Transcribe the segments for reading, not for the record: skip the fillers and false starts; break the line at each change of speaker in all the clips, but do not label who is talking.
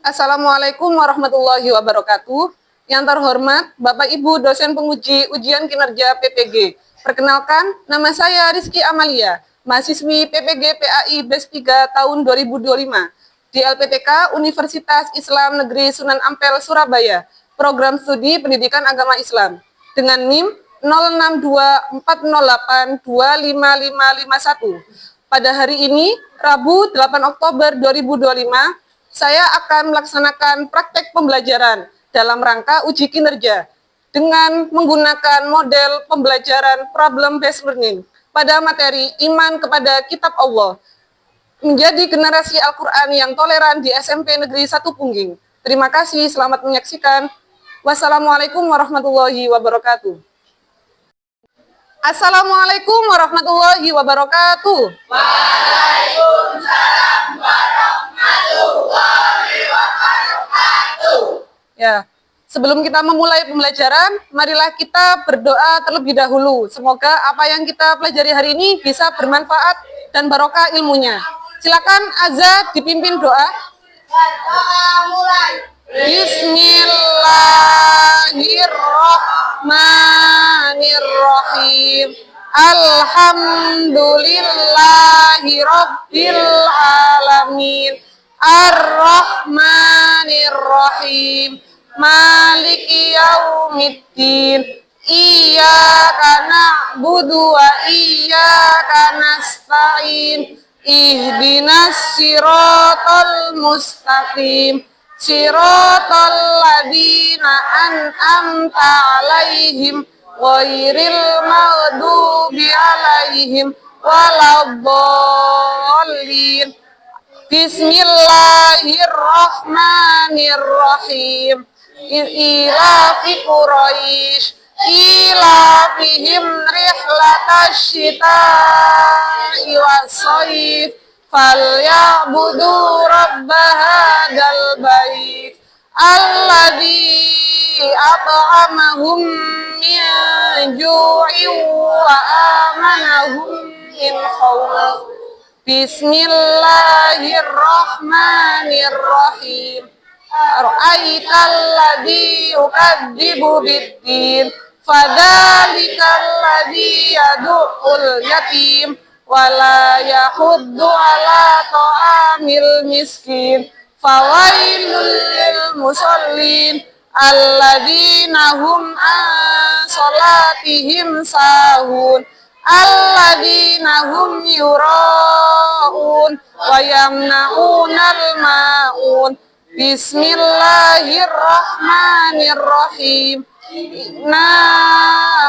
Assalamualaikum warahmatullahi wabarakatuh. Yang terhormat Bapak Ibu dosen penguji ujian kinerja PPG. Perkenalkan, nama saya Rizky Amalia, mahasiswi PPG PAI BES 3 tahun 2025 di LPTK Universitas Islam Negeri Sunan Ampel, Surabaya, program studi pendidikan agama Islam, dengan NIM 062408255551. Pada hari ini, Rabu 8 Oktober 2025, saya akan melaksanakan praktek pembelajaran dalam rangka uji kinerja dengan menggunakan model pembelajaran problem based learning pada materi iman kepada kitab Allah, menjadi generasi Al-Quran yang toleran di SMP Negeri 1 Pungging. Terima kasih, selamat menyaksikan. Wassalamualaikum warahmatullahi wabarakatuh. Assalamualaikum warahmatullahi wabarakatuh.
Waalaikumsalam warahmatullahi wabarakatuh.
Ya, sebelum kita memulai pembelajaran, marilah kita berdoa terlebih dahulu. Semoga apa yang kita pelajari hari ini bisa bermanfaat dan barokah ilmunya. Silakan Azza dipimpin doa.
Berdoa mulai.
Bismillahirrahmanirrahim. Alhamdulillahi rabbil alamin. Ar-Rahmanir-Rahim. Maliki yaumiddin. Iyyaka na'budu wa iyyaka nasta'in. Ihdinas siratal mustaqim. Siratal ladzina an'amta 'alaihim ghairil maghdubi 'alaihim waladdallin. Bismillahirrahmanirrahim. Ilafi Quraisy ilafihim rihlatash syita'i was-shayf falyabudu rabb hadzal bait alladzi at'amahum min ju'in wa amanahum min khauf. Bismillahirrahmanirrahim. Ara'aital ladzi yukadzibu bid-din fadzalikal ladzi yad'ul yatim wala yahuddu ala ta'amil miskin fawailul lil musallin alladzina hum an salatihim sahun alladzina hum yura'un wa yamna'unal ma'un. Bismillahirrahmanirrahim. Inna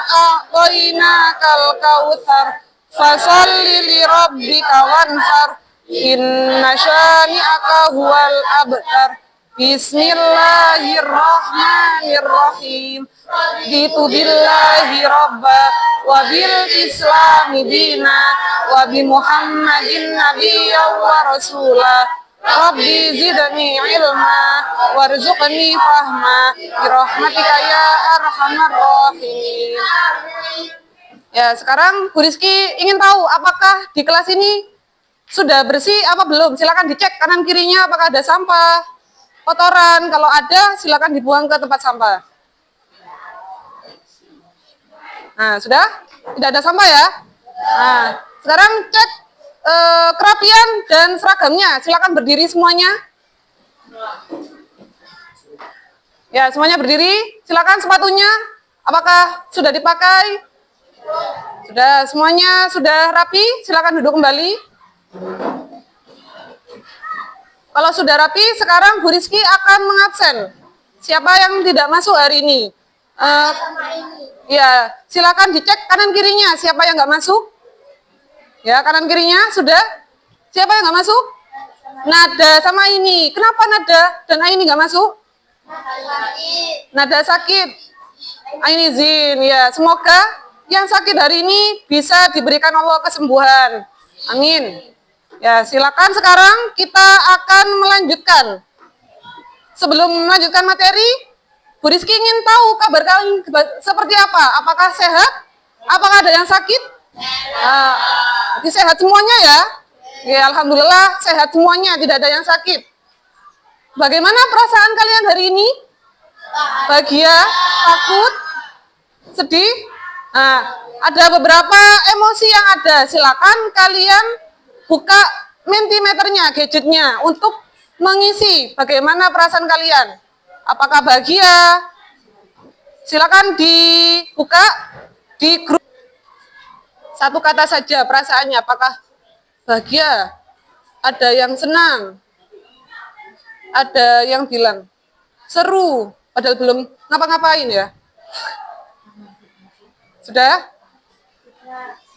a'tainakal kautsar fasholli li rabbika wanhar inna syani'aka huwal abtar. Bismillahirrahmanirrahim. Raditu billahi rabba wa bil islami dina wa bi muhammadin nabiyya wa rasulah. Rabbi zidni ilma warzuqni fahma birahmatika ya arhamar rahimin. Ya, sekarang Bu Rizky ingin tahu apakah di kelas ini sudah bersih apa belum? Silakan dicek kanan kirinya apakah ada sampah, kotoran. Kalau ada, silakan dibuang ke tempat sampah. Nah, sudah? Tidak ada sampah ya? Nah, sekarang cek kerapian dan seragamnya. Silakan berdiri semuanya. Ya, semuanya berdiri. Silakan sepatunya. Apakah sudah dipakai? Sudah, semuanya sudah rapi. Silakan duduk kembali. Kalau sudah rapi, sekarang Bu Rizky akan mengabsen. Siapa yang tidak masuk hari ini? Ya, silakan dicek kanan kirinya. Siapa yang nggak masuk? Ya, kanan kirinya sudah. Siapa yang nggak masuk? Nada sama ini. Kenapa Nada dan Aini nggak masuk? Nada sakit. Aini izin. Ya, semoga yang sakit hari ini bisa diberikan Allah kesembuhan. Amin. Ya, silakan sekarang kita akan melanjutkan. Sebelum melanjutkan materi, Bu Rizky ingin tahu kabar kalian seperti apa? Apakah sehat? Apakah ada yang sakit? Sehat semuanya ya? Ya, alhamdulillah sehat semuanya, tidak ada yang sakit. Bagaimana perasaan kalian hari ini? Bahagia, takut, sedih? Nah, ada beberapa emosi yang ada. Silakan kalian buka Mentimeternya, gadgetnya untuk mengisi bagaimana perasaan kalian. Apakah bahagia? Silakan dibuka di grup. Satu kata saja perasaannya, apakah bahagia? Ada yang senang, ada yang bilang seru, padahal belum ngapa-ngapain ya. Sudah?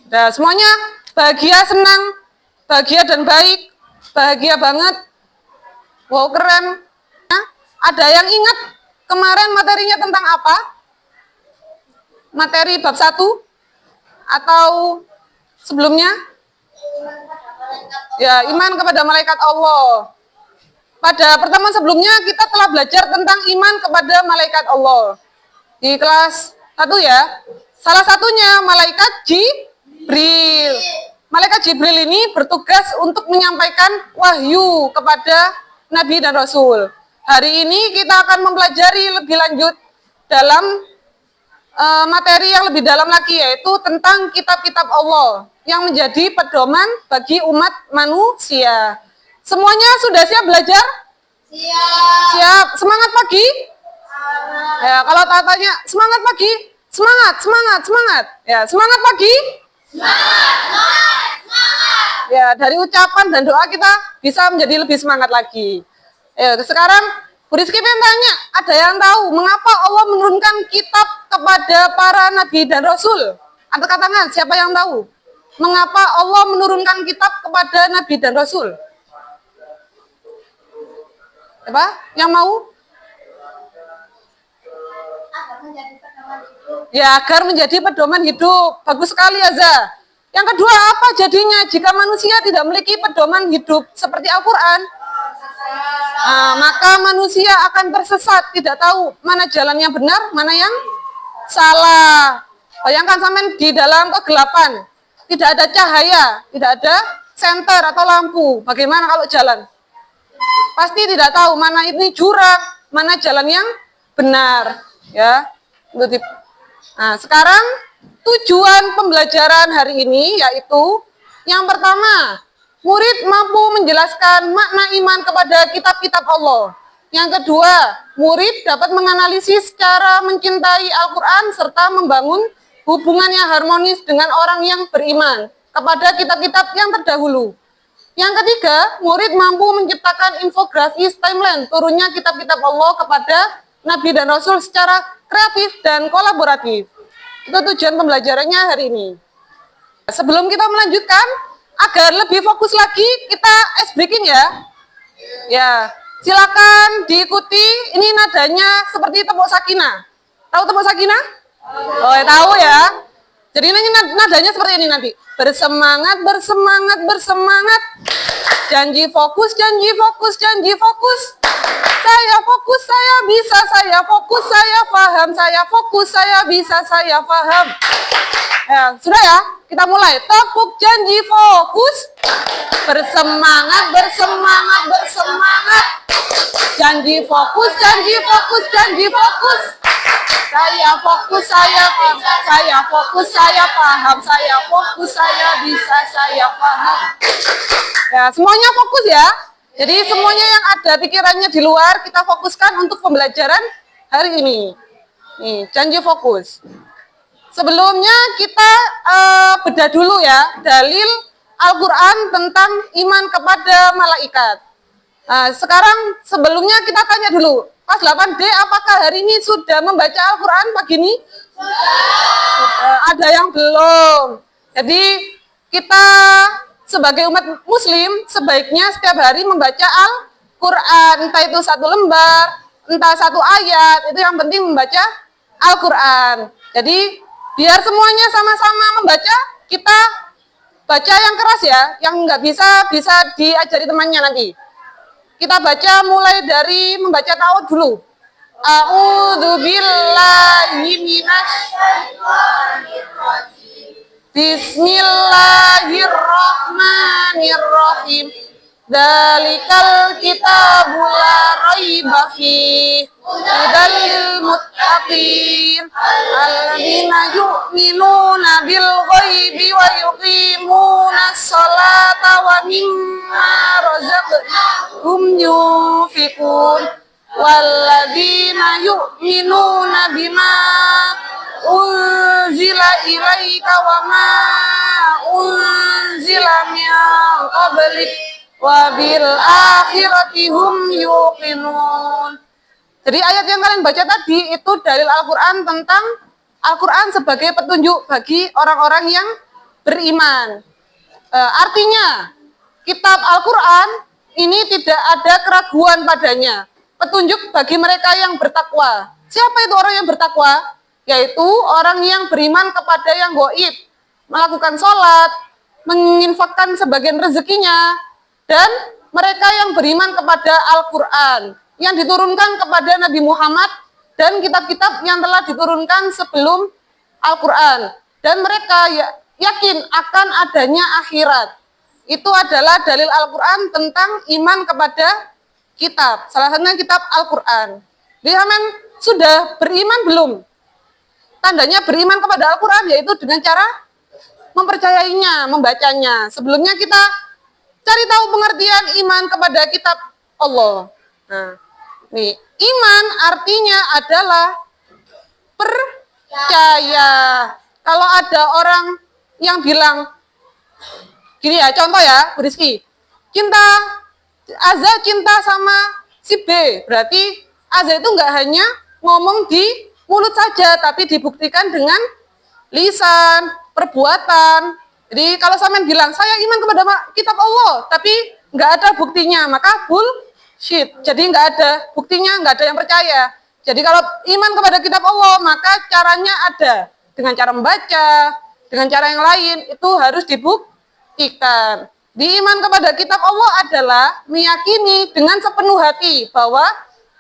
Sudah, semuanya bahagia, senang, bahagia dan baik, bahagia banget. Wow, keren. Nah, ada yang ingat kemarin materinya tentang apa? Materi bab 1 atau sebelumnya? Ya, iman kepada malaikat Allah. Pada pertemuan sebelumnya kita telah belajar tentang iman kepada malaikat Allah. Di kelas 1 ya. Salah satunya malaikat Jibril. Malaikat Jibril ini bertugas untuk menyampaikan wahyu kepada Nabi dan Rasul. Hari ini kita akan mempelajari lebih lanjut dalam materi yang lebih dalam lagi, yaitu tentang kitab-kitab Allah yang menjadi pedoman bagi umat manusia. Semuanya sudah siap belajar?
Siap.
Siap. Semangat pagi? Ya, kalau tanya semangat pagi, semangat, semangat, semangat. Ya, semangat pagi?
Semangat.
Ya, dari ucapan dan doa kita bisa menjadi lebih semangat lagi. Sekarang Bu Rizky pengen tanya, ada yang tahu mengapa Allah menurunkan kitab kepada para nabi dan rasul? Angkat tangan, siapa yang tahu? Mengapa Allah menurunkan kitab kepada nabi dan rasul? Apa? Yang mau?
Agar menjadi pedoman hidup.
Ya, agar menjadi pedoman hidup. Bagus sekali, Aza. Yang kedua, apa jadinya jika manusia tidak memiliki pedoman hidup seperti Al-Quran? Maka manusia akan tersesat, tidak tahu mana jalan yang benar, mana yang salah. Bayangkan sampai di dalam kegelapan, tidak ada cahaya, tidak ada senter atau lampu. Bagaimana kalau jalan? Pasti tidak tahu mana ini jurang, mana jalan yang benar. Ya, nah, sekarang tujuan pembelajaran hari ini yaitu yang pertama, murid mampu menjelaskan makna iman kepada kitab-kitab Allah. Yang kedua, murid dapat menganalisis cara mencintai Al-Quran serta membangun hubungan yang harmonis dengan orang yang beriman kepada kitab-kitab yang terdahulu. Yang ketiga, murid mampu menciptakan infografis timeline turunnya kitab-kitab Allah kepada Nabi dan Rasul secara kreatif dan kolaboratif. Itu tujuan pembelajarannya hari ini. Sebelum kita melanjutkan, agar lebih fokus lagi, kita ice breaking ya. Ya, silakan diikuti. Ini nadanya seperti tepuk sakinah. Tahu tepuk sakinah? Oh, ya, tahu ya. Jadi ini nadanya seperti ini nanti. Bersemangat, bersemangat, bersemangat. Janji fokus, janji fokus, janji fokus. Saya fokus, saya bisa, saya fokus, saya paham, saya fokus, saya bisa, saya paham. Ya, sudah ya, kita mulai. Tepuk janji fokus. Bersemangat, bersemangat, bersemangat. Janji fokus, janji fokus, janji fokus. Saya fokus, saya bisa, saya fokus, saya paham, saya fokus, saya bisa, saya paham. Ya, semuanya fokus ya. Jadi semuanya yang ada pikirannya di luar kita fokuskan untuk pembelajaran hari ini. Nih, janji fokus. Sebelumnya kita bedah dulu ya dalil Al-Quran tentang iman kepada malaikat. Sekarang sebelumnya kita tanya dulu, kelas 8D apakah hari ini sudah membaca Al-Quran pagi ini? Ada yang belum. Jadi kita sebagai umat muslim sebaiknya setiap hari membaca Al-Quran, entah itu satu lembar, entah satu ayat, itu yang penting membaca Al-Quran. Jadi biar semuanya sama-sama membaca, kita baca yang keras ya, yang nggak bisa diajari temannya nanti. Kita baca mulai dari membaca ta'awudz dulu. A'udzubillahi minasyaitonir rajim. Bismillahirrahmanirrahim. Dzalikal kitabul la raiba fihi hudal lil muttaqin alladzina yu'minuna bil ghaibi wa yuqimuna sholata wa mimma razaqnahum yunfiqun walladzina yu'minuna bima unzila ilaika wa ma unzila min qablik wa bil akhirati hum yuqinun. Jadi ayat yang kalian baca tadi itu dalil Al-Qur'an tentang Al-Qur'an sebagai petunjuk bagi orang-orang yang beriman. Artinya kitab Al-Qur'an ini tidak ada keraguan padanya. Petunjuk bagi mereka yang bertakwa. Siapa itu orang yang bertakwa? Yaitu orang yang beriman kepada yang gaib, melakukan sholat, menginfakkan sebagian rezekinya, dan mereka yang beriman kepada Al-Quran yang diturunkan kepada Nabi Muhammad dan kitab-kitab yang telah diturunkan sebelum Al-Quran. Dan mereka yakin akan adanya akhirat. Itu adalah dalil Al-Quran tentang iman kepada kitab. Salah satunya kitab Al-Quran. Jadi kalian sudah beriman belum? Tandanya beriman kepada Al-Quran yaitu dengan cara mempercayainya, membacanya. Sebelumnya kita cari tahu pengertian iman kepada kitab Allah. Nah, nih, iman artinya adalah percaya. Kalau ada orang yang bilang, gini ya, contoh ya, Bu Rizky, Azza cinta sama si B, berarti Azza itu nggak hanya ngomong di mulut saja, tapi dibuktikan dengan lisan, perbuatan. Jadi kalau sampean bilang, saya iman kepada kitab Allah, tapi nggak ada buktinya, maka bullshit. Jadi nggak ada buktinya, nggak ada yang percaya. Jadi kalau iman kepada kitab Allah, maka caranya ada. Dengan cara membaca, dengan cara yang lain, itu harus dibuktikan. Iman kepada kitab Allah adalah meyakini dengan sepenuh hati bahwa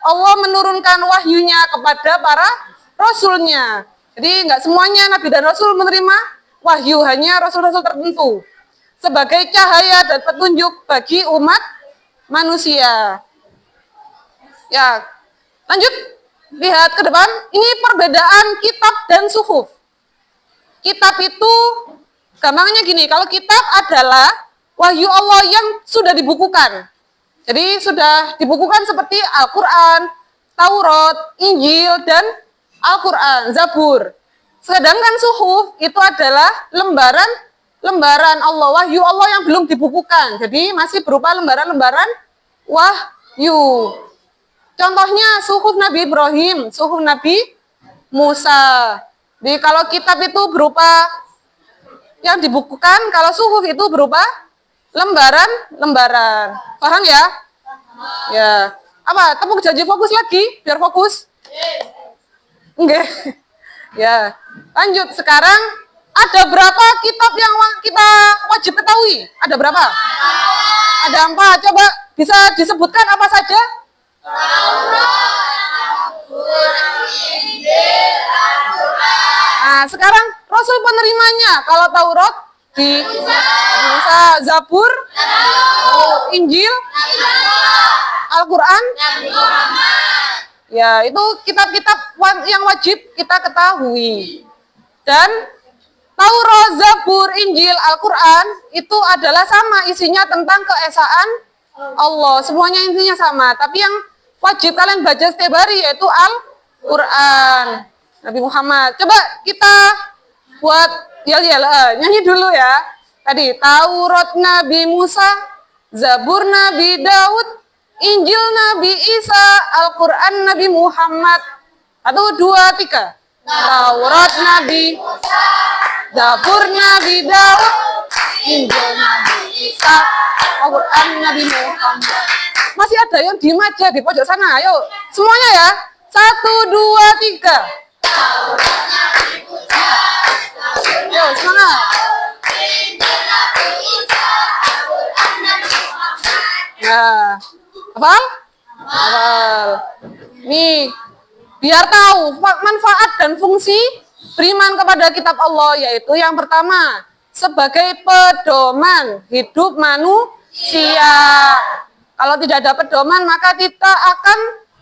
Allah menurunkan wahyunya kepada para rasulnya. Jadi nggak semuanya Nabi dan Rasul menerima wahyu, hanya rasul-rasul tertentu sebagai cahaya dan petunjuk bagi umat manusia. Ya, lanjut lihat ke depan. Ini perbedaan kitab dan suhuf. Kitab itu gampangnya gini, kalau kitab adalah wahyu Allah yang sudah dibukukan. Jadi sudah dibukukan seperti Al-Quran, Taurat, Injil, dan Al-Quran, Zabur. Sedangkan suhuf itu adalah lembaran Allah, wahyu Allah yang belum dibukukan. Jadi masih berupa lembaran-lembaran wahyu. Contohnya suhuf Nabi Ibrahim, suhuf Nabi Musa. Jadi kalau kitab itu berupa yang dibukukan, kalau suhuf itu berupa lembaran-lembaran. Paham ya? Ya. Apa? Tepuk janji fokus lagi, biar fokus. Enggak. Ya. Lanjut. Sekarang ada berapa kitab yang kita wajib ketahui? Ada berapa? Ada 4. Coba bisa disebutkan apa saja? Nah, sekarang Rasul penerimanya. Kalau Taurat di Musa, Zabur, Injil, Al-Quran. Ya, itu kitab-kitab yang wajib kita ketahui. Dan Taurat, Zabur, Injil, Al-Quran itu adalah sama, isinya tentang keesaan Allah. Semuanya intinya sama. Tapi yang wajib kalian baca setiap hari yaitu Al-Quran. Nabi Muhammad. Coba kita buat nyanyi dulu ya. Tadi Taurat Nabi Musa, Zabur Nabi Daud, Injil Nabi Isa, Al-Quran Nabi Muhammad. 1, 2, 3. Taurat Nabi Musa, Zabur Nabi Daud, Injil Nabi Isa, Al-Quran Nabi Muhammad. Masih ada yang diem aja di pojok sana. Ayo semuanya ya. 1, 2, 3. Ayo semangat. Nah, hafal? Hafal. Nih, biar tahu manfaat dan fungsi beriman kepada kitab Allah, yaitu yang pertama, sebagai pedoman hidup manusia. Kalau tidak ada pedoman, maka kita akan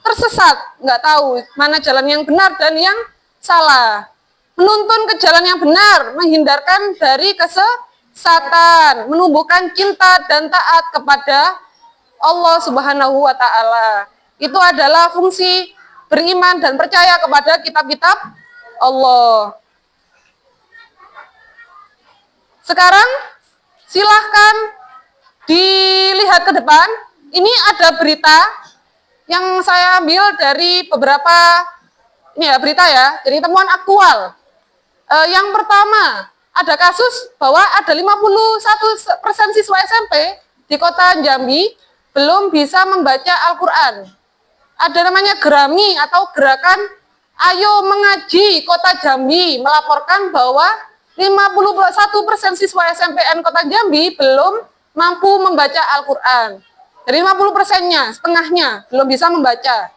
tersesat, nggak tahu mana jalan yang benar dan yang salah. Menuntun ke jalan yang benar, menghindarkan dari kesesatan, menumbuhkan cinta dan taat kepada Allah Subhanahu wa Ta'ala. Itu adalah fungsi beriman dan percaya kepada kitab-kitab Allah. Sekarang silahkan dilihat ke depan. Ini ada berita yang saya ambil dari beberapa berita ya, dari temuan aktual. Yang pertama, ada kasus bahwa ada 51% siswa SMP di kota Jambi belum bisa membaca Al-Quran. Ada namanya Gerami atau Gerakan Ayo Mengaji Kota Jambi melaporkan bahwa 51% siswa SMPN Kota Jambi belum mampu membaca Al-Quran. Dari 50%-nya, setengahnya belum bisa membaca.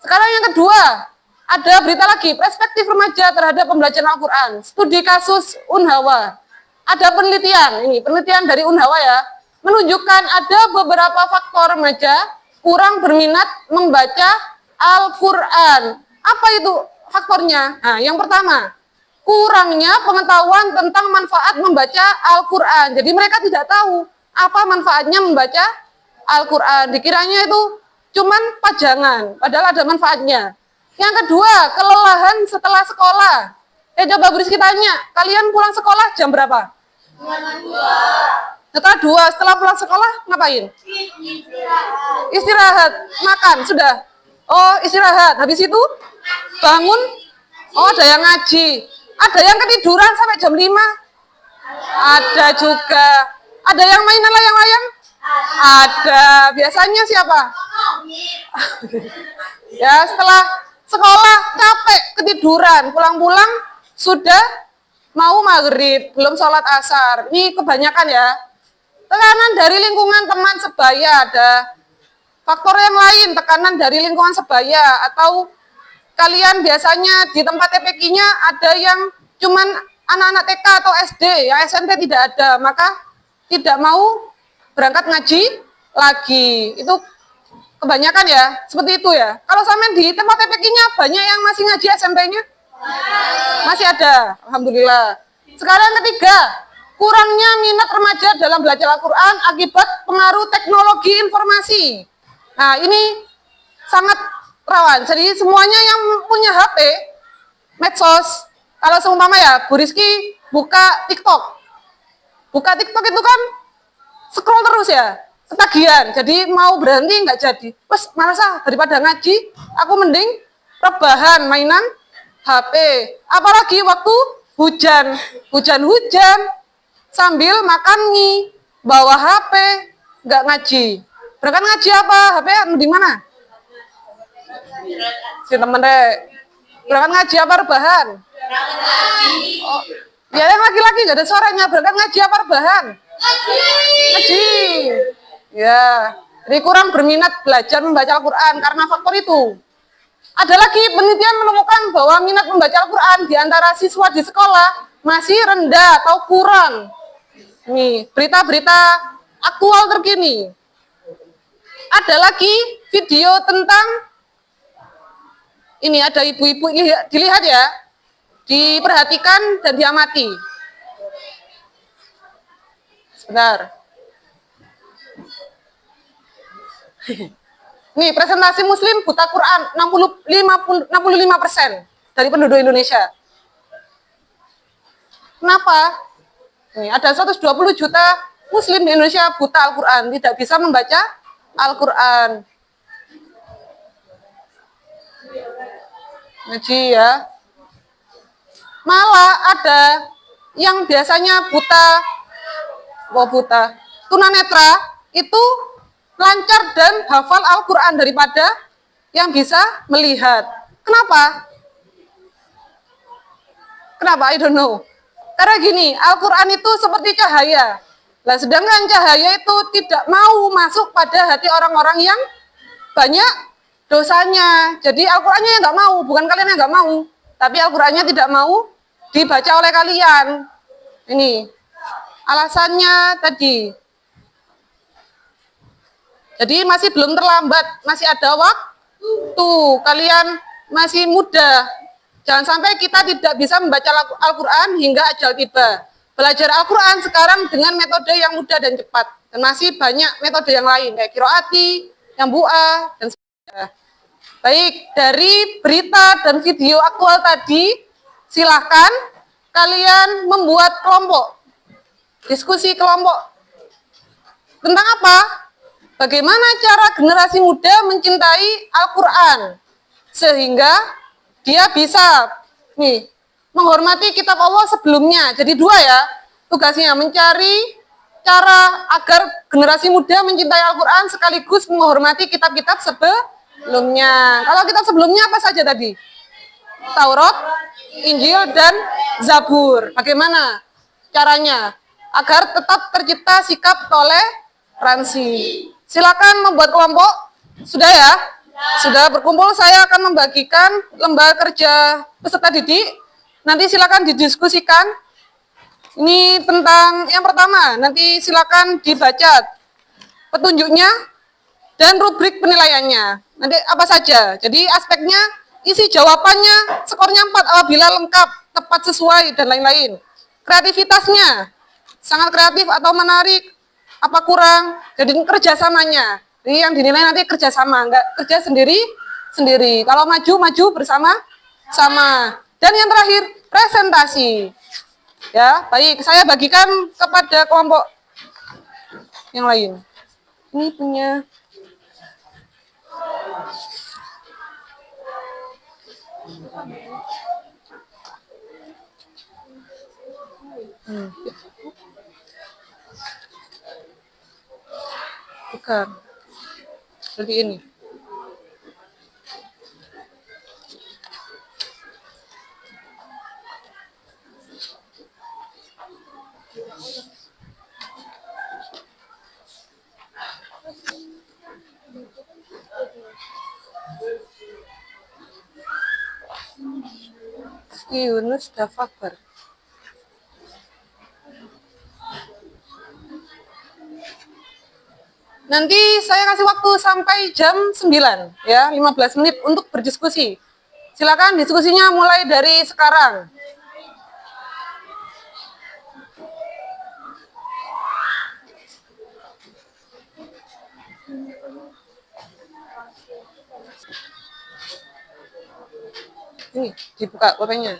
Sekarang yang kedua, ada berita lagi, perspektif remaja terhadap pembelajaran Al-Quran. Studi kasus Unhawa. Ada penelitian dari Unhawa ya, menunjukkan ada beberapa faktor remaja kurang berminat membaca Al-Quran. Apa itu faktornya? Nah, yang pertama, kurangnya pengetahuan tentang manfaat membaca Al-Quran. Jadi mereka tidak tahu apa manfaatnya membaca Al-Quran. Dikiranya itu cuman pajangan, padahal ada manfaatnya. Yang kedua, kelelahan setelah sekolah. Coba Bu Rizky tanya, kalian pulang sekolah jam berapa? Setelah pulang sekolah ngapain? Istirahat, makan, sudah. Oh, istirahat. Habis itu bangun. Oh, ada yang ngaji. Ada yang ketiduran sampai jam 5. Ada juga. Ada yang mainan layang-layang? Ada. Biasanya siapa? Ya, setelah sekolah capek, ketiduran, pulang-pulang sudah mau maghrib, belum sholat asar. Ini kebanyakan ya. Tekanan dari lingkungan teman sebaya, ada faktor yang lain, tekanan dari lingkungan sebaya, atau kalian biasanya di tempat TPQ-nya ada yang cuman anak-anak TK atau SD, yang SMP tidak ada, maka tidak mau berangkat ngaji lagi. Itu kebanyakan ya, seperti itu ya. Kalau sampai di tempat TPQ-nya banyak yang masih ngaji SMP-nya? Masih ada, alhamdulillah. Sekarang ketiga, kurangnya minat remaja dalam belajar Al-Quran akibat pengaruh teknologi informasi. Nah, ini sangat rawan. Jadi semuanya yang punya HP, medsos, kalau seumpama ya, Bu Rizky buka TikTok. Buka TikTok itu kan scroll terus ya, ketagihan. Jadi mau berhenti nggak jadi. Terus malas daripada ngaji, aku mending rebahan mainan HP. Apalagi waktu hujan sambil makan mie, bawa HP, nggak ngaji. Berangkat ngaji apa? HP di mana? Si temen deh. Berangkat ngaji apa rebahan? Oh, ya yang laki-laki nggak ada suaranya. Berangkat ngaji apa rebahan? Ngaji. Ya, jadi kurang berminat belajar membaca Al-Quran karena faktor itu. Ada lagi penelitian menemukan bahwa minat membaca Al-Quran di antara siswa di sekolah masih rendah atau kurang. Nih, berita-berita aktual terkini. Ada lagi video tentang ini, ada ibu-ibu, dilihat ya, diperhatikan dan diamati. Sebentar. Nih, presentasi muslim buta Quran 65% dari penduduk Indonesia. Kenapa? Nih, ada 120 juta muslim di Indonesia buta Al-Quran, tidak bisa membaca Al-Quran. Ngaji ya. Malah ada yang biasanya buta, tunanetra, itu lancar dan hafal Al-Quran daripada yang bisa melihat. Kenapa? I don't know. Karena gini, Al-Quran itu seperti cahaya. Nah, sedangkan cahaya itu tidak mau masuk pada hati orang-orang yang banyak dosanya. Jadi Al-Qurannya nggak mau, bukan kalian yang nggak mau, tapi Al-Qurannya tidak mau dibaca oleh kalian. Ini alasannya tadi. Jadi masih belum terlambat, masih ada Tuh, kalian masih muda. Jangan sampai kita tidak bisa membaca Al-Quran hingga ajal tiba. Belajar Al-Quran sekarang dengan metode yang mudah dan cepat. Dan masih banyak metode yang lain, kayak kiroati, yang bu'a, dan sebagainya. Baik, dari berita dan video aktual tadi, silahkan kalian membuat kelompok. Diskusi kelompok. Tentang apa? Bagaimana cara generasi muda mencintai Al-Quran sehingga dia bisa menghormati kitab Allah sebelumnya. Jadi dua ya, tugasnya mencari cara agar generasi muda mencintai Al-Quran sekaligus menghormati kitab-kitab sebelumnya. Kalau kitab sebelumnya apa saja tadi? Taurat, Injil, dan Zabur. Bagaimana caranya agar tetap tercipta sikap toleransi? Silakan membuat kelompok. Sudah ya? Sudah berkumpul, saya akan membagikan lembar kerja peserta didik. Nanti silakan didiskusikan. Ini tentang yang pertama, nanti silakan dibaca petunjuknya dan rubrik penilaiannya. Nanti apa saja. Jadi aspeknya, isi jawabannya, skornya 4 apabila lengkap, tepat sesuai, dan lain-lain. Kreativitasnya, sangat kreatif atau menarik, apa kurang, jadi kerjasamanya. Jadi yang dinilai nanti kerjasama, enggak kerja sendiri. Kalau maju bersama-sama. Dan yang terakhir, presentasi. Ya, baik, saya bagikan kepada kelompok yang lain. Ini punya bukan. Seperti ini. Yunus Dafabar. Nanti saya kasih waktu sampai jam 9 ya, 15 menit untuk berdiskusi. Silakan diskusinya mulai dari sekarang. Ini dibuka pulpennya.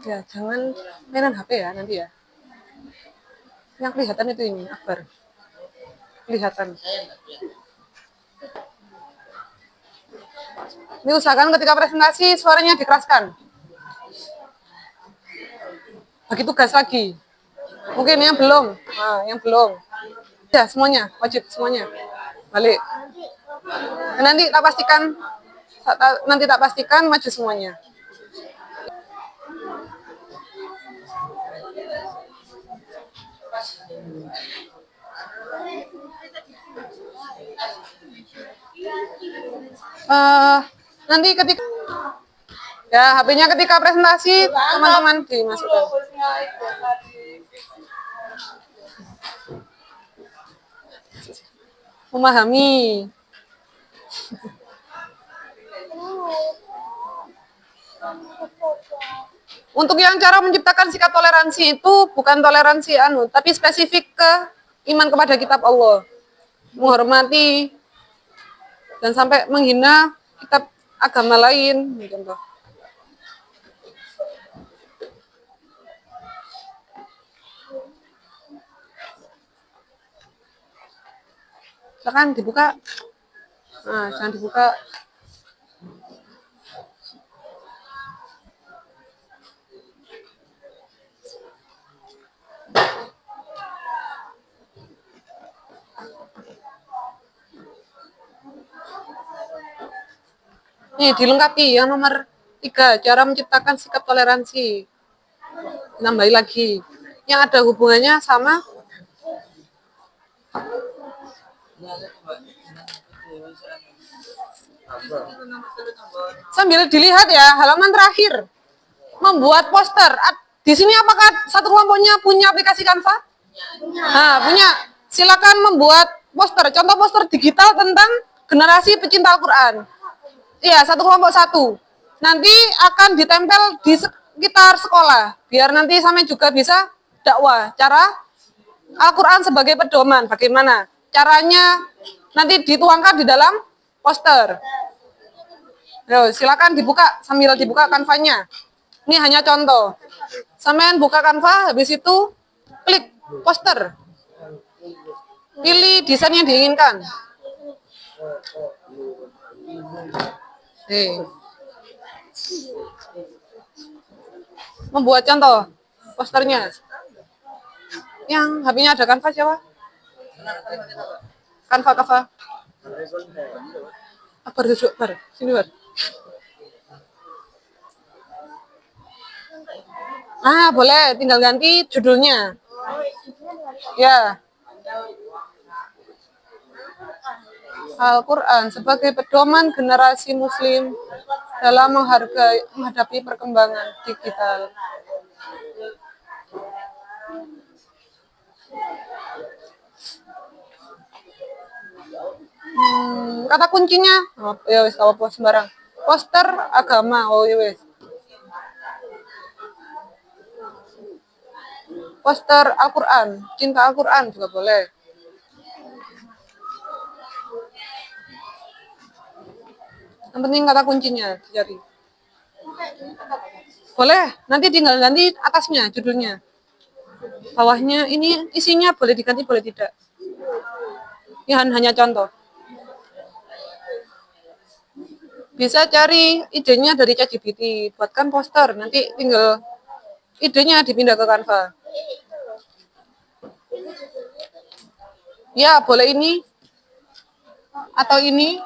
Ya, jangan mainan HP ya nanti ya. Yang kelihatan itu ini, Akbar. Kelihatan. Ini usahakan ketika presentasi suaranya dikeraskan. Bagi tugas lagi. Mungkin yang belum. Nah, yang belum. Ya, semuanya. Wajib semuanya. Balik. Dan nanti tak pastikan maju semuanya. Nanti ketika ya HP-nya ketika presentasi teman-teman dimasukkan. Memahami. Untuk yang cara menciptakan sikap toleransi itu bukan toleransi tapi spesifik ke iman kepada kitab Allah. Menghormati dan sampai menghina kitab agama lain, contoh. Silakan dibuka. Nah, jangan dibuka. Nih, dilengkapi yang nomor 3, cara menciptakan sikap toleransi. Nambahi lagi. Yang ada hubungannya sama sambil dilihat ya, halaman terakhir. Membuat poster. Di sini apakah satu kelompoknya punya aplikasi Canva? Nah, punya. Silakan membuat poster, contoh poster digital tentang generasi pecinta Al-Quran. Iya, satu kelompok satu. Nanti akan ditempel di sekitar sekolah, biar nanti sampai juga bisa dakwah. Cara Al-Quran sebagai pedoman, bagaimana? Caranya nanti dituangkan di dalam poster. Yo, silakan dibuka sambil dibuka kanvanya. Ini hanya contoh. Sampean buka kanva, habis itu klik poster. Pilih desain yang diinginkan. Membuat contoh posternya. Yang HP-nya ada kanva siapa? Kanva. Akbar duduk, Bar. Sini, Bar. Ah, boleh. Tinggal ganti judulnya. Ya. Al-Quran sebagai pedoman generasi muslim dalam menghadapi perkembangan digital. Kata kuncinya, ya wis apa sembarang. Poster agama, oh ya wis. Poster Al-Quran, cinta Al-Quran juga boleh. Yang penting kata kuncinya dicari. Boleh, nanti tinggal ganti atasnya judulnya. Bawahnya ini isinya boleh diganti, boleh tidak. Ini hanya contoh. Bisa cari idenya dari ChatGPT, buatkan poster, nanti tinggal idenya dipindah ke Canva. Ya, boleh ini atau ini.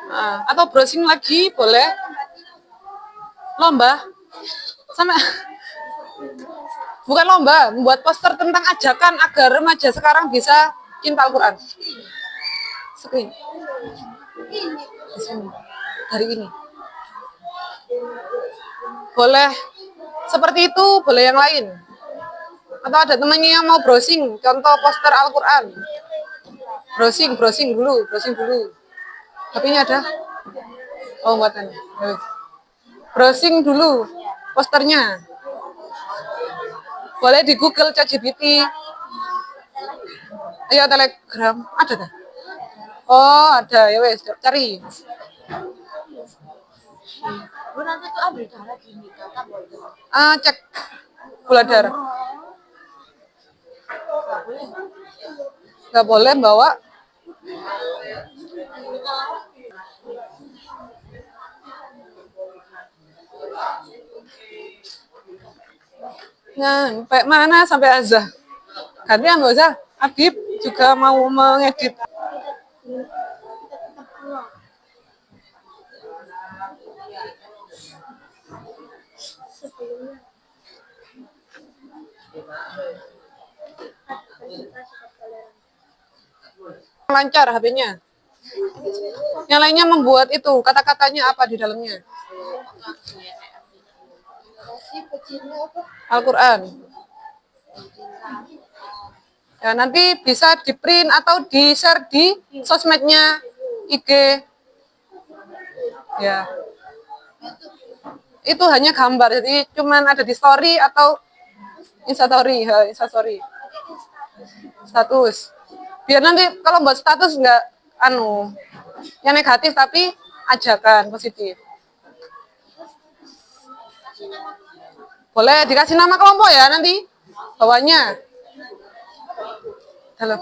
Nah, atau browsing lagi boleh. Lomba sama bukan lomba, membuat poster tentang ajakan agar remaja sekarang bisa cinta Al-Quran. Screen. Dari ini. Boleh seperti itu, boleh yang lain. Atau ada temannya yang mau browsing, contoh poster Al-Quran. Browsing dulu. HP-nya ada? Oh, buatan. Browsing dulu posternya. Boleh di Google ChatGPT. Ayo Telegram, ada tak? Oh, ada. Ya wes, cari.
Nanti tuh ambil darah gini,
Cek gula darah. Nggak boleh bawa. Sampai mana sampai azah. Gantian nggak usah. Adib juga mau mengedit. Lancar HP-nya. Yang lainnya membuat itu kata-katanya apa di dalamnya? Al-Quran. Ya, nanti bisa di print atau di share di sosmednya IG. Ya. Itu hanya gambar, jadi cuman ada di story atau Instastory, status. Biar nanti kalau buat status nggak yang negatif tapi ajakan positif. Boleh dikasih nama kelompok ya nanti bawahnya. Halo.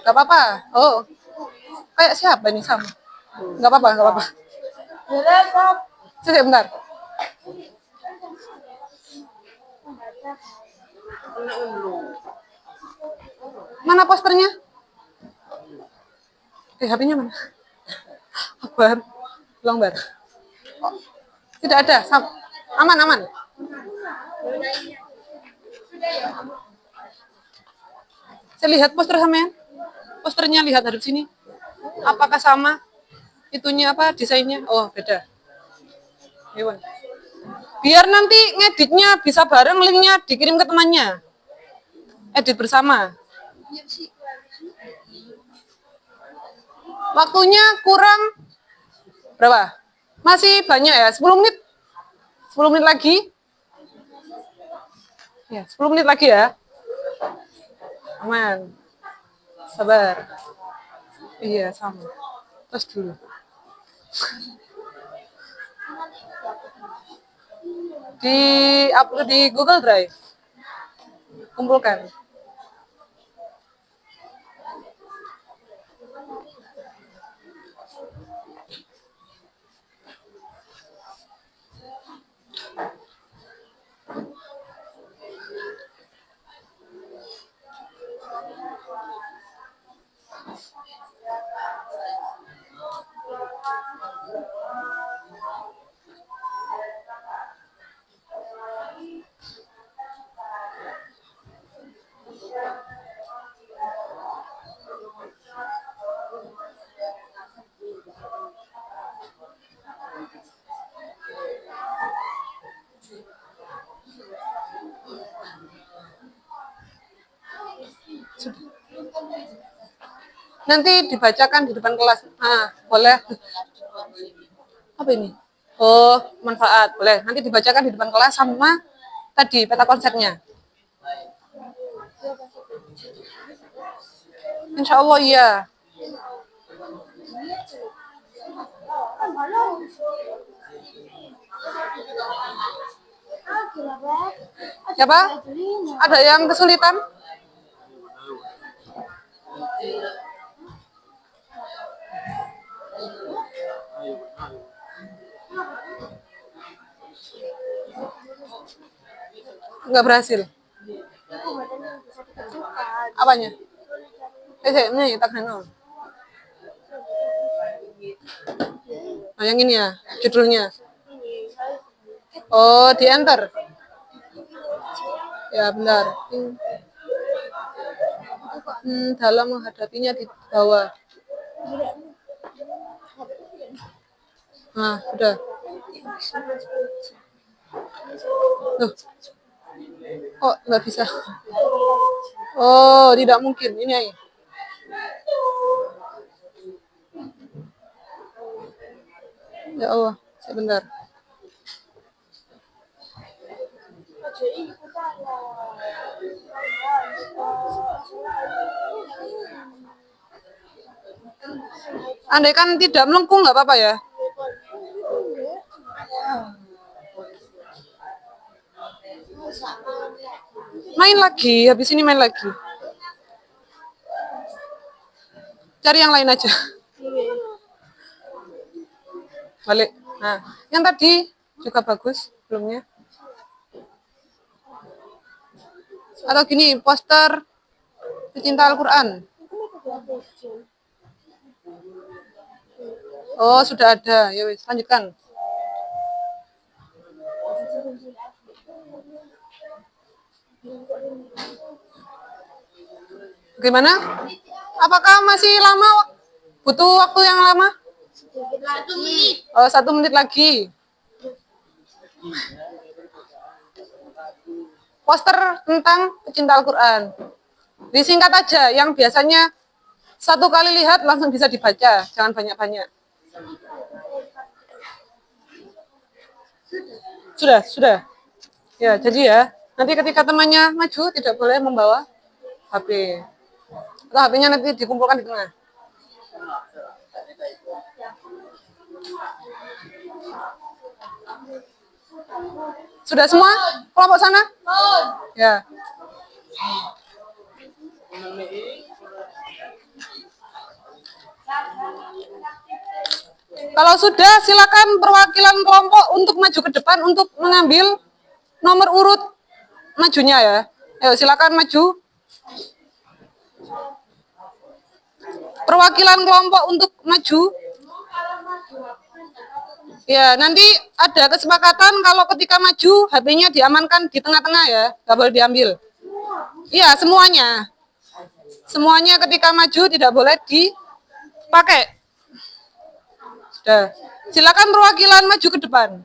Gak apa-apa. Oh, kayak siapa ini sama? Gak apa-apa. Sebentar. Mana posternya? HP-nya mana? Akbar. Longbar. Oh, tidak ada. Aman. Saya lihat poster sampean. Posternya lihat dari sini. Apakah sama? Itunya apa? Desainnya? Oh, beda. Hewan. Biar nanti ngeditnya bisa bareng, linknya dikirim ke temannya. Edit bersama. Waktunya kurang berapa? Masih banyak ya, 10 menit. 10 menit lagi. Ya, 10 menit lagi ya. Aman. Sabar. Iya, sama. Terus dulu. Di upload di Google Drive. Kumpulkan. Nanti dibacakan di depan kelas. Ah, boleh. Apa ini? Oh, manfaat. Boleh. Nanti dibacakan di depan kelas sama tadi peta konsepnya. Insya Allah iya. Siapa? Ada yang kesulitan? Enggak berhasil. Apanya? Ini tak kenal. Oh, yang ini ya, judulnya. Oh, di enter. Ya, benar. Dalam menghadapinya di bawah. Nah, udah. Tuh. Oh, nggak bisa. Oh, tidak mungkin. Ini aja. Ya Allah, sebentar. Andai kan tidak melengkung nggak apa-apa ya. Main lagi, habis ini main lagi. Cari yang lain aja. Balik. Nah, yang tadi juga bagus belumnya. Atau gini, poster pecinta Al-Quran. Oh, sudah ada. Ya wis, lanjutkan. Bagaimana? Apakah masih lama? Butuh waktu yang lama?
1 menit.
Oh, 1 menit lagi. Poster tentang pecinta Al-Quran. Disingkat aja, yang biasanya 1 kali lihat langsung bisa dibaca. Jangan banyak-banyak. Sudah. Ya, jadi ya, nanti ketika temannya maju tidak boleh membawa HP. Atau HP-nya nanti dikumpulkan di tengah. Sudah semua? Kelompok sana? Ya. Kalau sudah, silakan perwakilan kelompok untuk maju ke depan untuk mengambil nomor urut majunya ya. Ayo, silakan maju. Perwakilan kelompok untuk maju. Ya, nanti ada kesepakatan kalau ketika maju, HP-nya diamankan di tengah-tengah ya. Nggak boleh diambil. Iya, semuanya. Semuanya ketika maju tidak boleh dipakai. Sudah. Silakan perwakilan maju ke depan.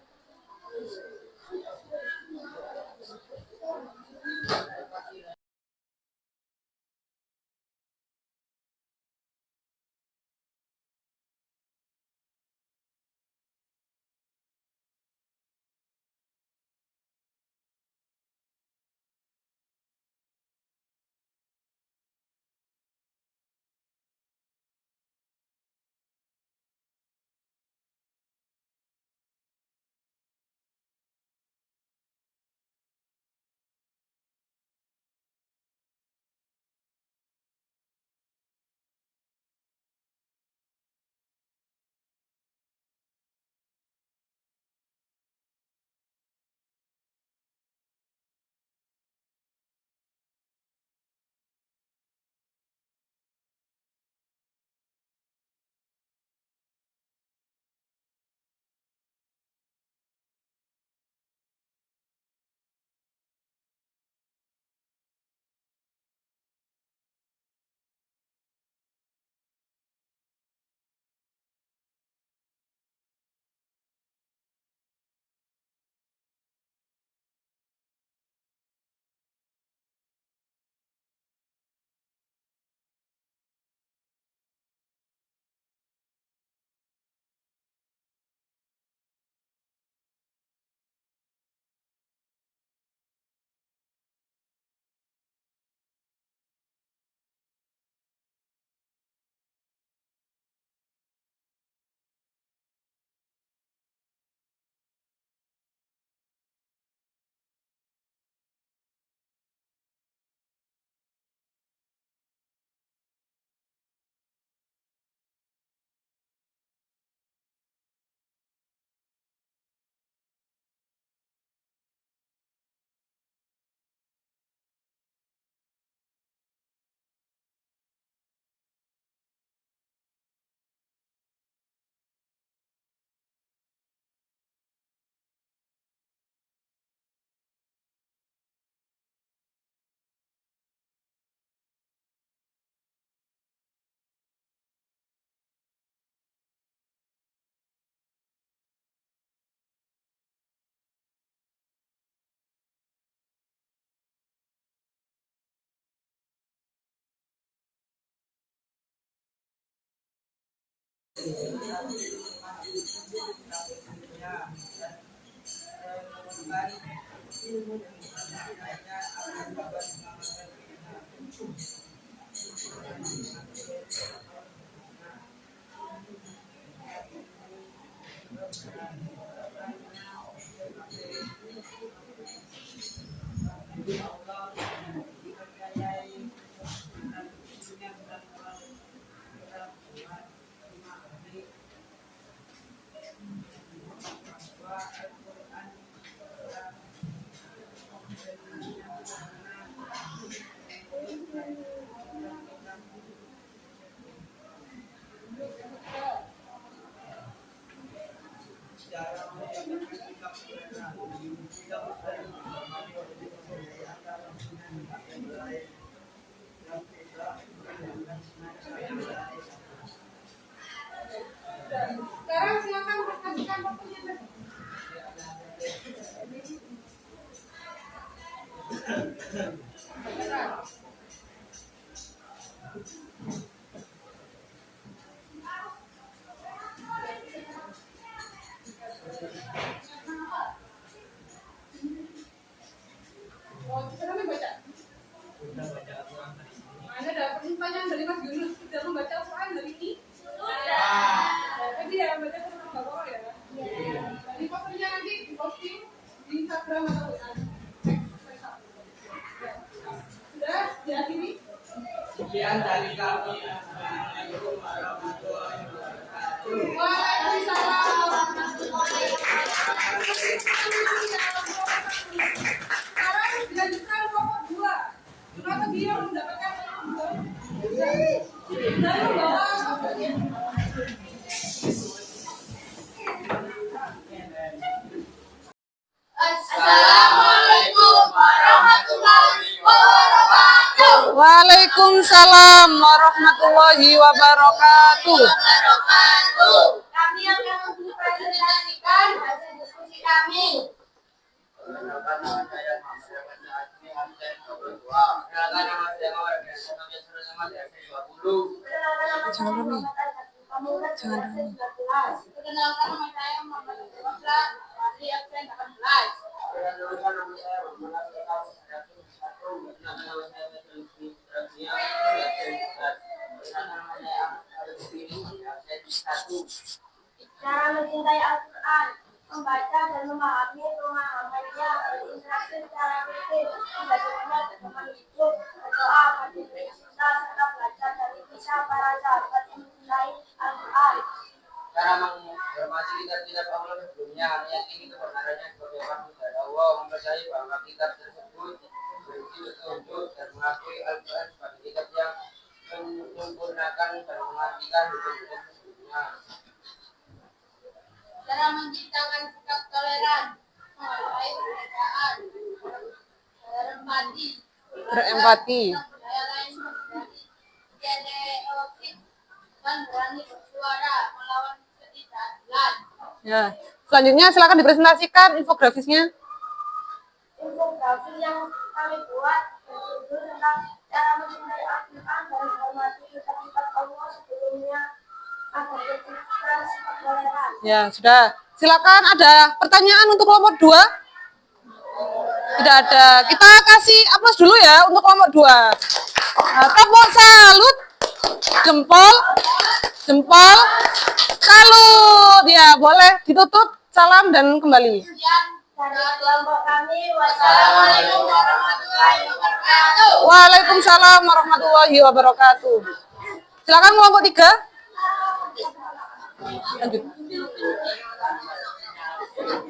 Sekarang silakan kasihkan waktunya. Oh, sekarang baca. Anda dapat pertanyaan dari Mas Yunus, sudah membaca Al-Quran hari ini? Sudah. Jadi ya, baca sama Bapak ya? Iya. Jadi fotonya nanti diposting di Instagram atau WA. Sudah diakhiri?
Sekian dari kami. Assalamualaikum warahmatullahi wabarakatuh.
Waalaikumsalam warahmatullahi wabarakatuh. Sekarang dilanjutkan kelompok 2. Kenapa dia mendapatkan kelompok 2? Dari membawa
Assalamualaikum warahmatullahi wabarakatuh.
Waalaikumsalam warahmatullahi wabarakatuh.
Kami akan mempresentasikan hasil diskusi kami. Perkenalkan nama saya Muhammad Abdullah dari absen 18. Cara mencintai Al-Quran, membaca dan memahami pemahamannya, berinteraksi secara rutin, bagaimana berteman hidup, berdoa, berdiri kita, serta belajar dari kisah para sahabat yang mencintai Al-Quran.
Cara menghormati kitab-kitab Allah sebelumnya, meyakini kebenarannya sebagai wahyu dari Allah, mempercayai bahwa kitab tersebut berisi petunjuk dan mengakui Al-Quran sebagai kitab yang menyempurnakan dan mengartikan hukum-hukum sebelumnya.
Cara menciptakan sikap toleran, menghargai perbedaan, berempati,
Berempati.
budaya lain seperti stereotip, dan berani bersuara melawan ketidakadilan.
Ya. Selanjutnya silakan dipresentasikan infografisnya.
Infografis yang kami buat berjudul tentang cara mencintai Al-Quran dan menghormati kitab-kitab Allah sebelumnya agar tercipta sikap toleran.
Ya, sudah. Silakan, ada pertanyaan untuk kelompok 2? Tidak ada. Kita kasih aplaus dulu ya untuk kelompok 2. Nah, tepuk salut. Jempol. Jempol. Salut. Ya, boleh ditutup. Salam dan kembali.
Sekian dari kelompok kami. Wassalamualaikum warahmatullahi wabarakatuh.
Waalaikumsalam warahmatullahi wabarakatuh. Silakan kelompok 3. Lanjut.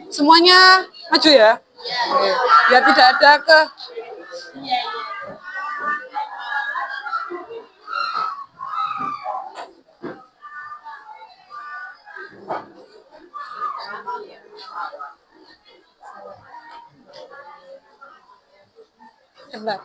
Semuanya maju ya. Oke. Biar tidak ada ke sebelah.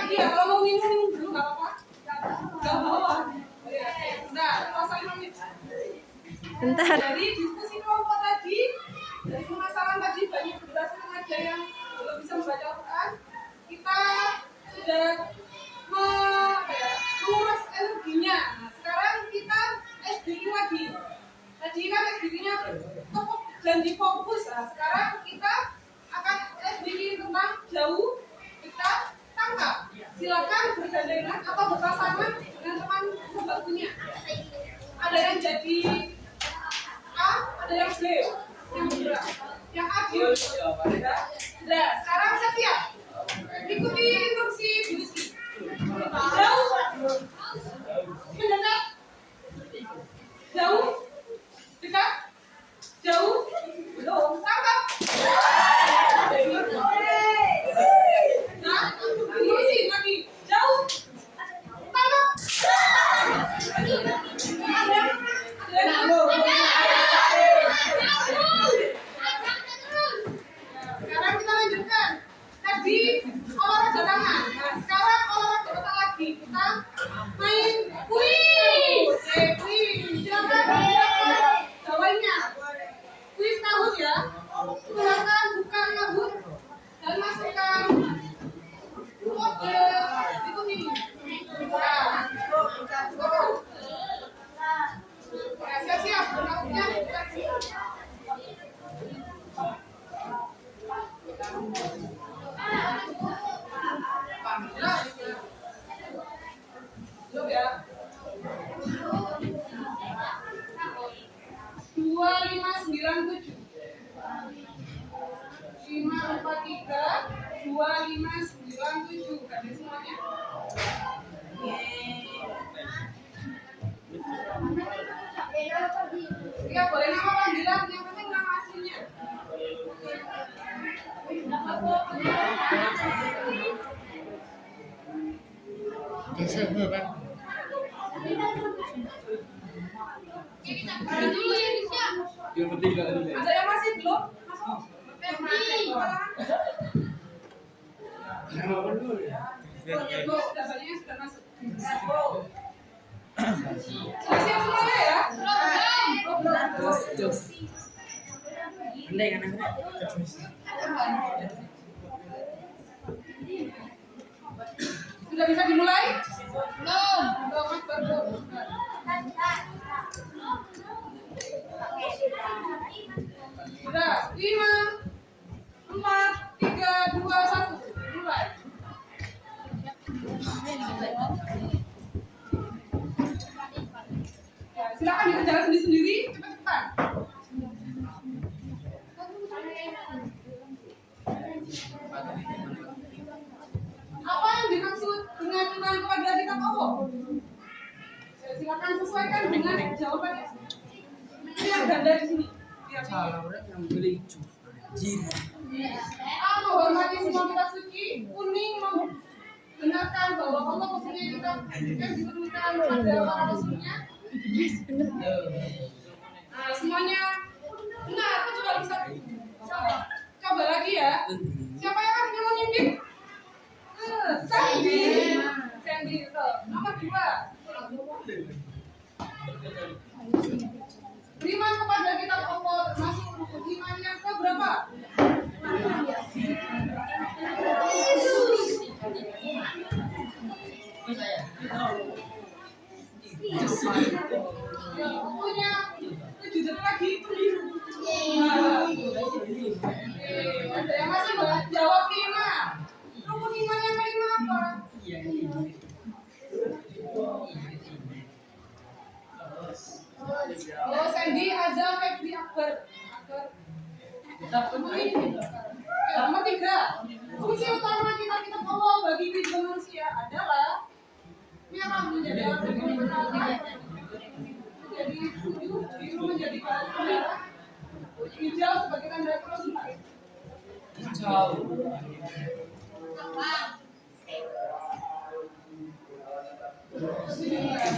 lagi ya, kalau mau minum dulu nggak apa-apa. Nggak bawa. Nah, selesai menit.
Bentar.
Dari diskusi kelompok tadi, dari permasalahan tadi banyak generasi remaja yang belum bisa membaca Al-Quran. Kita sudah menguras energinya. Nah, sekarang kita SDQ lagi. Tadi kan SDQ-nya janji fokus. Nah, sekarang kita akan SDQ tentang jauh kita tangkap. Silakan bergandengan atau berpasangan dengan teman sebagusnya. Ada yang jadi A, ada yang B, yang berat, yang adil. Nah, sekarang saya siap. Ikuti instruksi Bu Rizky. Jauh, mendekat, jauh, dekat, jauh, belum, tangkap. Nah, terusin lagi, jauh, tangkap. Sekarang kita lanjutkan. Tadi olahraga tangan. Nah, sekarang olahraga otak lagi. Kita main kuis. Oke, kuis. Silakan jawabnya. Kuis tahun ya. Silakan buka tahun dan masukkan kode itu nih. Nah, siap-siap. Tahunnya Look ya. 2597 543 2597 kan semuanya. Ya boleh nama panggilan, yang penting nama aslinya. Ada yang masih belum? Dasarnya sudah masuk. Sudah siap semuanya ya? Sudah bisa dimulai? Belum. Belum. Sudah. 5, 4, 3, 2, 1. Mulai. Ya, silakan dikerjakan sendiri-sendiri, cepat-cepat. Apa yang dimaksud dengan iman kepada kitab Allah? Silakan sesuaikan dengan jawabannya. Ini yang ganda di sini.
yang beli
A, menghormati semua kitab suci. Kuning, membenarkan bahwa Allah mempunyai kitab yang diturunkan pada para rasulnya. Nah, semuanya benar. Coba bisa. Coba lagi ya. Siapa yang akan memimpin? Sandy. Nomor 2. Beriman kepada kitab Allah termasuk rukun iman yang keberapa? Punya 7 detik lagi. Ada yang masih jawab 5. Rukun iman yang kelima apa? Oh, Sandy, Azam, Febri, Akbar. Nomor 3. Fungsi utama kitab-kitab Allah bagi kehidupan manusia adalah merah menjadi alat pemberontakan, menjadi biru menjadi bahan merah, hijau sebagai tanda kerosakan.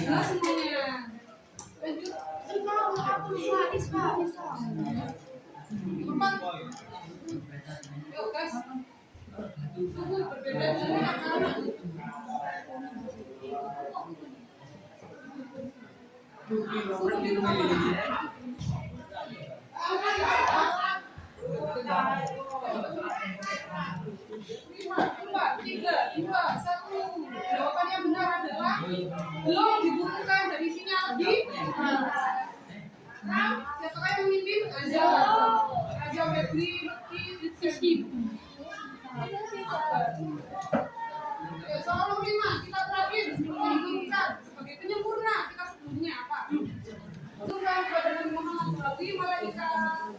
Nah, semuanya. Lanjut. Empat. Yuk guys. Tunggu berbeda dengan Jawaban yang benar adalah belum dibukukan dari isinya lebih. Siapakah yang memimpin? Aja Febri, Rizky. Soal nomor 5 kita terakhir menentukan sebagai penyempurna kita sebelumnya apa? Surah kepada Nabi Muhammad melalui malaikat.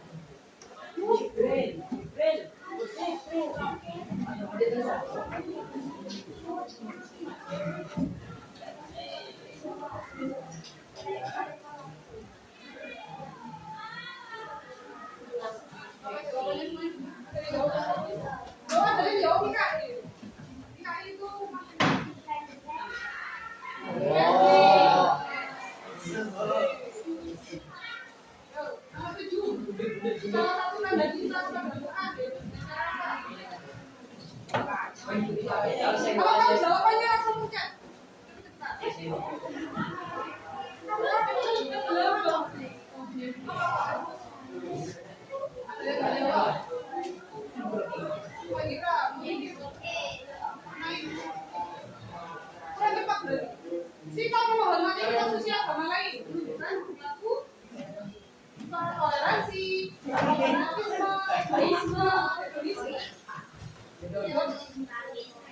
Kalau jawabannya langsung bukan. Sikap menghormati kita sosial agama lain menunjukkan perilaku toleransi, egoisme,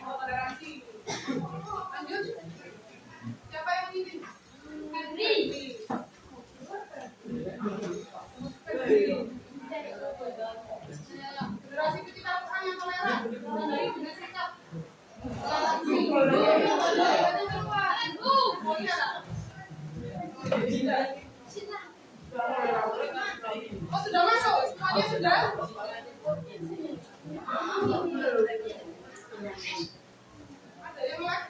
toleransi. Lanjut. Siapa yang memimpin? Febri. Generasi pecinta Al-Quran yang toleran dan baik dengan sikap. Oh sudah masuk, semuanya sudah. Ada yang lain?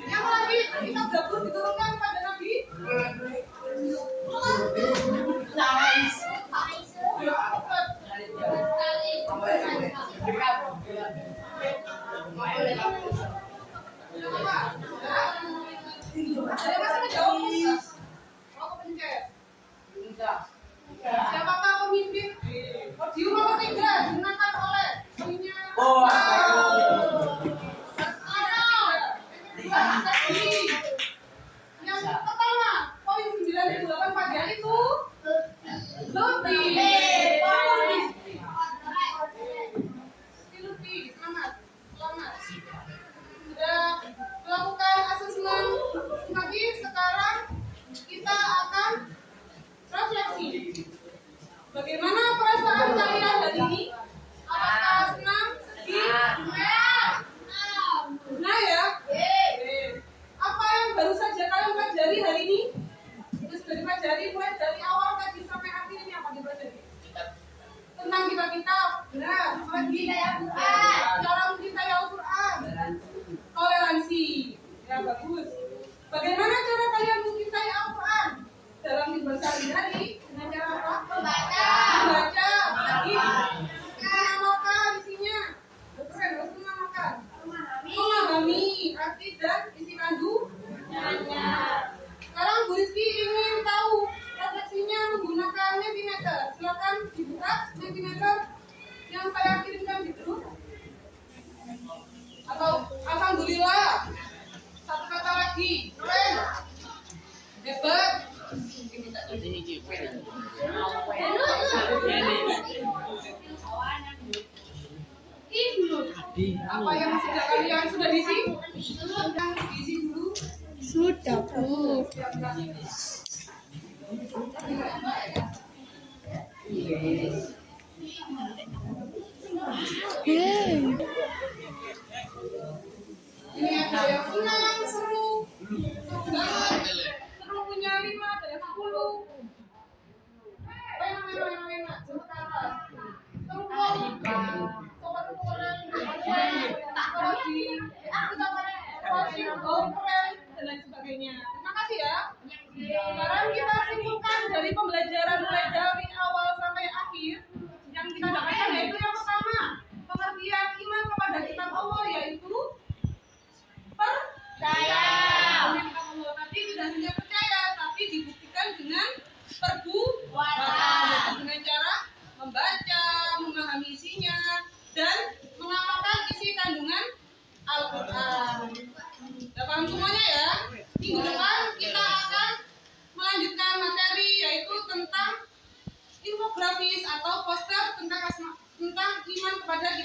Yang lagi kita Zabur diturunkan pada Nabi. Siapakah pemimpin? Podium nomor 3 digunakan oleh yang pertama, poin 98 pada itu lebih semangat. Sudah melakukan asesmen lagi, sekarang kita akan refleksi. Bagaimana perasaan kalian hari ini? Apakah senang, sedih? Nah ya. Apa yang baru saja kalian pelajari hari ini? Itu sudah dipelajari mulai dari awal tadi sampai akhir ini apa dipelajari? Tentang kitab-kitab. Benar. Lagi cara mencintai Al-Quran. Toleransi. Ya bagus. Bagaimana cara kalian mencintai Al-Quran? Dalam hidup sehari-hari dengan cara apa? Membaca. Lagi. Mengamalkan isinya. Keren, harus mengamalkan. Memahami arti dan isi kandungannya. Sekarang Bu Rizky ingin tahu refleksinya menggunakan Mentimeter. Silakan dibuka Mentimeter yang saya kirimkan di grup. Atau alhamdulillah. Satu kata lagi. Keren. Hebat. Apa yang sudah kalian sudah diisi? Diisi dulu.
Sudah, Bu.
Ini ada yang senang, seru, seru punya 5, ada yang 10. Enak, sementara. Seru sobat keren, keren, dan lain sebagainya. Terima kasih ya. Sekarang kita simpulkan dari pembelajaran mulai dari awal sampai akhir.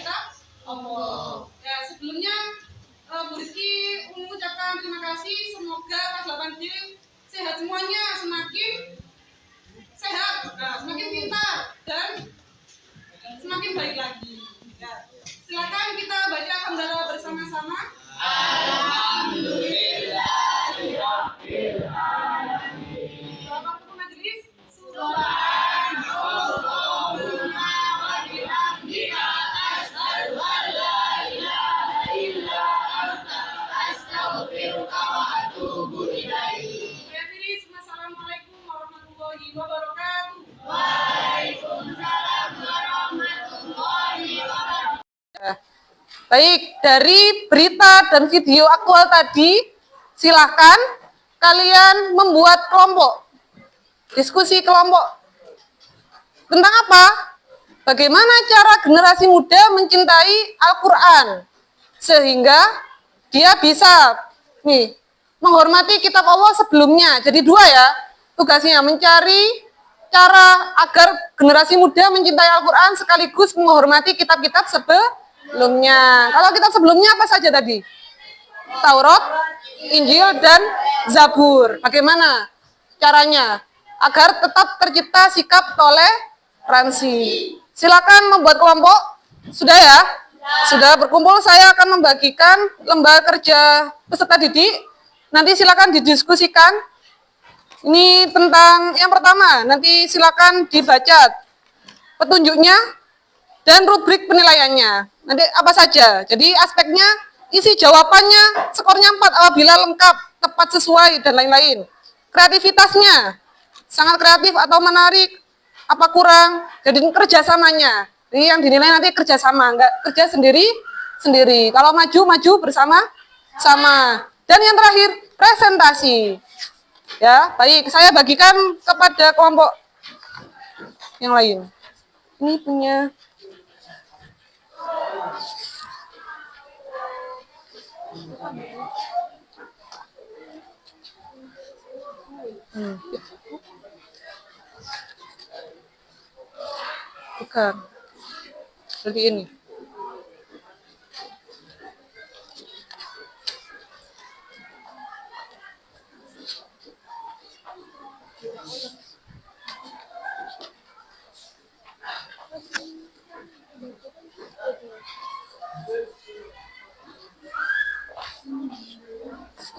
kitab Allah. Ya, sebelumnya Bu Rizky mengucapkan terima kasih. Semoga kelas 8D sehat semuanya, semakin sehat, semakin pintar dan semakin baik lagi. Ya. Silakan kita baca hamdalah bersama-sama. Bapak Majelis, Assalamualaikum warahmatullahi wabarakatuh. Baik, dari berita dan video aktual tadi, silahkan kalian membuat kelompok, diskusi kelompok. Tentang apa? Bagaimana cara generasi muda mencintai Al-Quran, sehingga dia bisa menghormati kitab Allah sebelumnya. Jadi dua ya, tugasnya mencari cara agar generasi muda mencintai Al-Quran sekaligus menghormati kitab-kitab sebelumnya. Kalau kitab sebelumnya apa saja tadi? Taurat, Injil, dan Zabur. Bagaimana caranya agar tetap tercipta sikap toleransi? Silakan membuat kelompok. Sudah ya? Sudah berkumpul, saya akan membagikan lembar kerja peserta didik. Nanti silakan didiskusikan. Ini tentang yang pertama, nanti silakan dibaca petunjuknya dan rubrik penilaiannya. Nanti apa saja. Jadi aspeknya, isi jawabannya, skornya 4 apabila lengkap, tepat sesuai, dan lain-lain. Kreativitasnya, sangat kreatif atau menarik, apa kurang, jadi kerjasamanya. Jadi yang dinilai nanti kerjasama, enggak kerja sendiri. Kalau maju bersama-sama. Dan yang terakhir, presentasi. Ya, baik, saya bagikan kepada kelompok yang lain. Ini punya bukan. Jadi ini.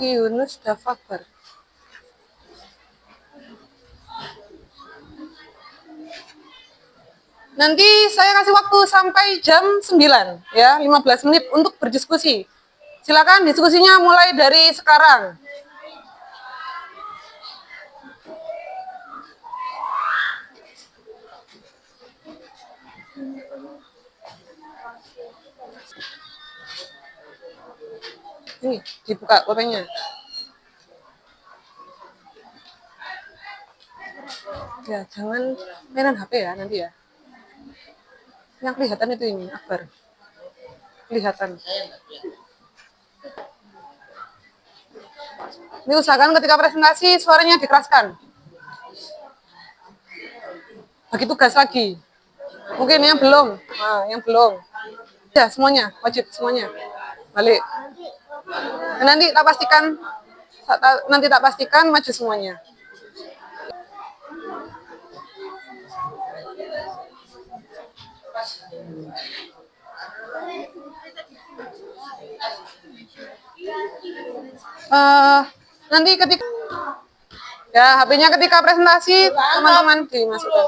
Yunus Dafabar. Nanti saya kasih waktu sampai jam 9 ya, 15 menit untuk berdiskusi. Silakan diskusinya mulai dari sekarang. Ini dibuka pokoknya. Ya, jangan mainan HP ya nanti ya. Yang kelihatan itu ini, Akbar. Kelihatan. Ini usahakan ketika presentasi suaranya dikeraskan. Bagi tugas lagi. Mungkin yang belum. Nah, yang belum. Ya, semuanya. Wajib semuanya. Balik. Nanti tak pastikan maju semuanya. Nanti ketika ya HP-nya ketika presentasi teman-teman dimasukkan.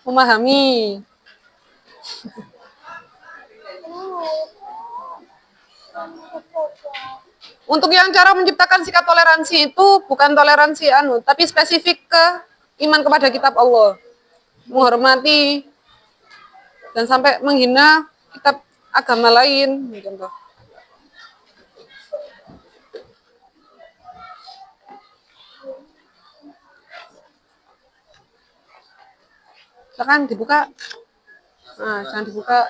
Memahami. Untuk yang cara menciptakan sikap toleransi itu bukan toleransi tapi spesifik ke iman kepada kitab Allah. Menghormati dan sampai menghina kitab agama lain, contoh. Silakan dibuka. Nah, jangan dibuka.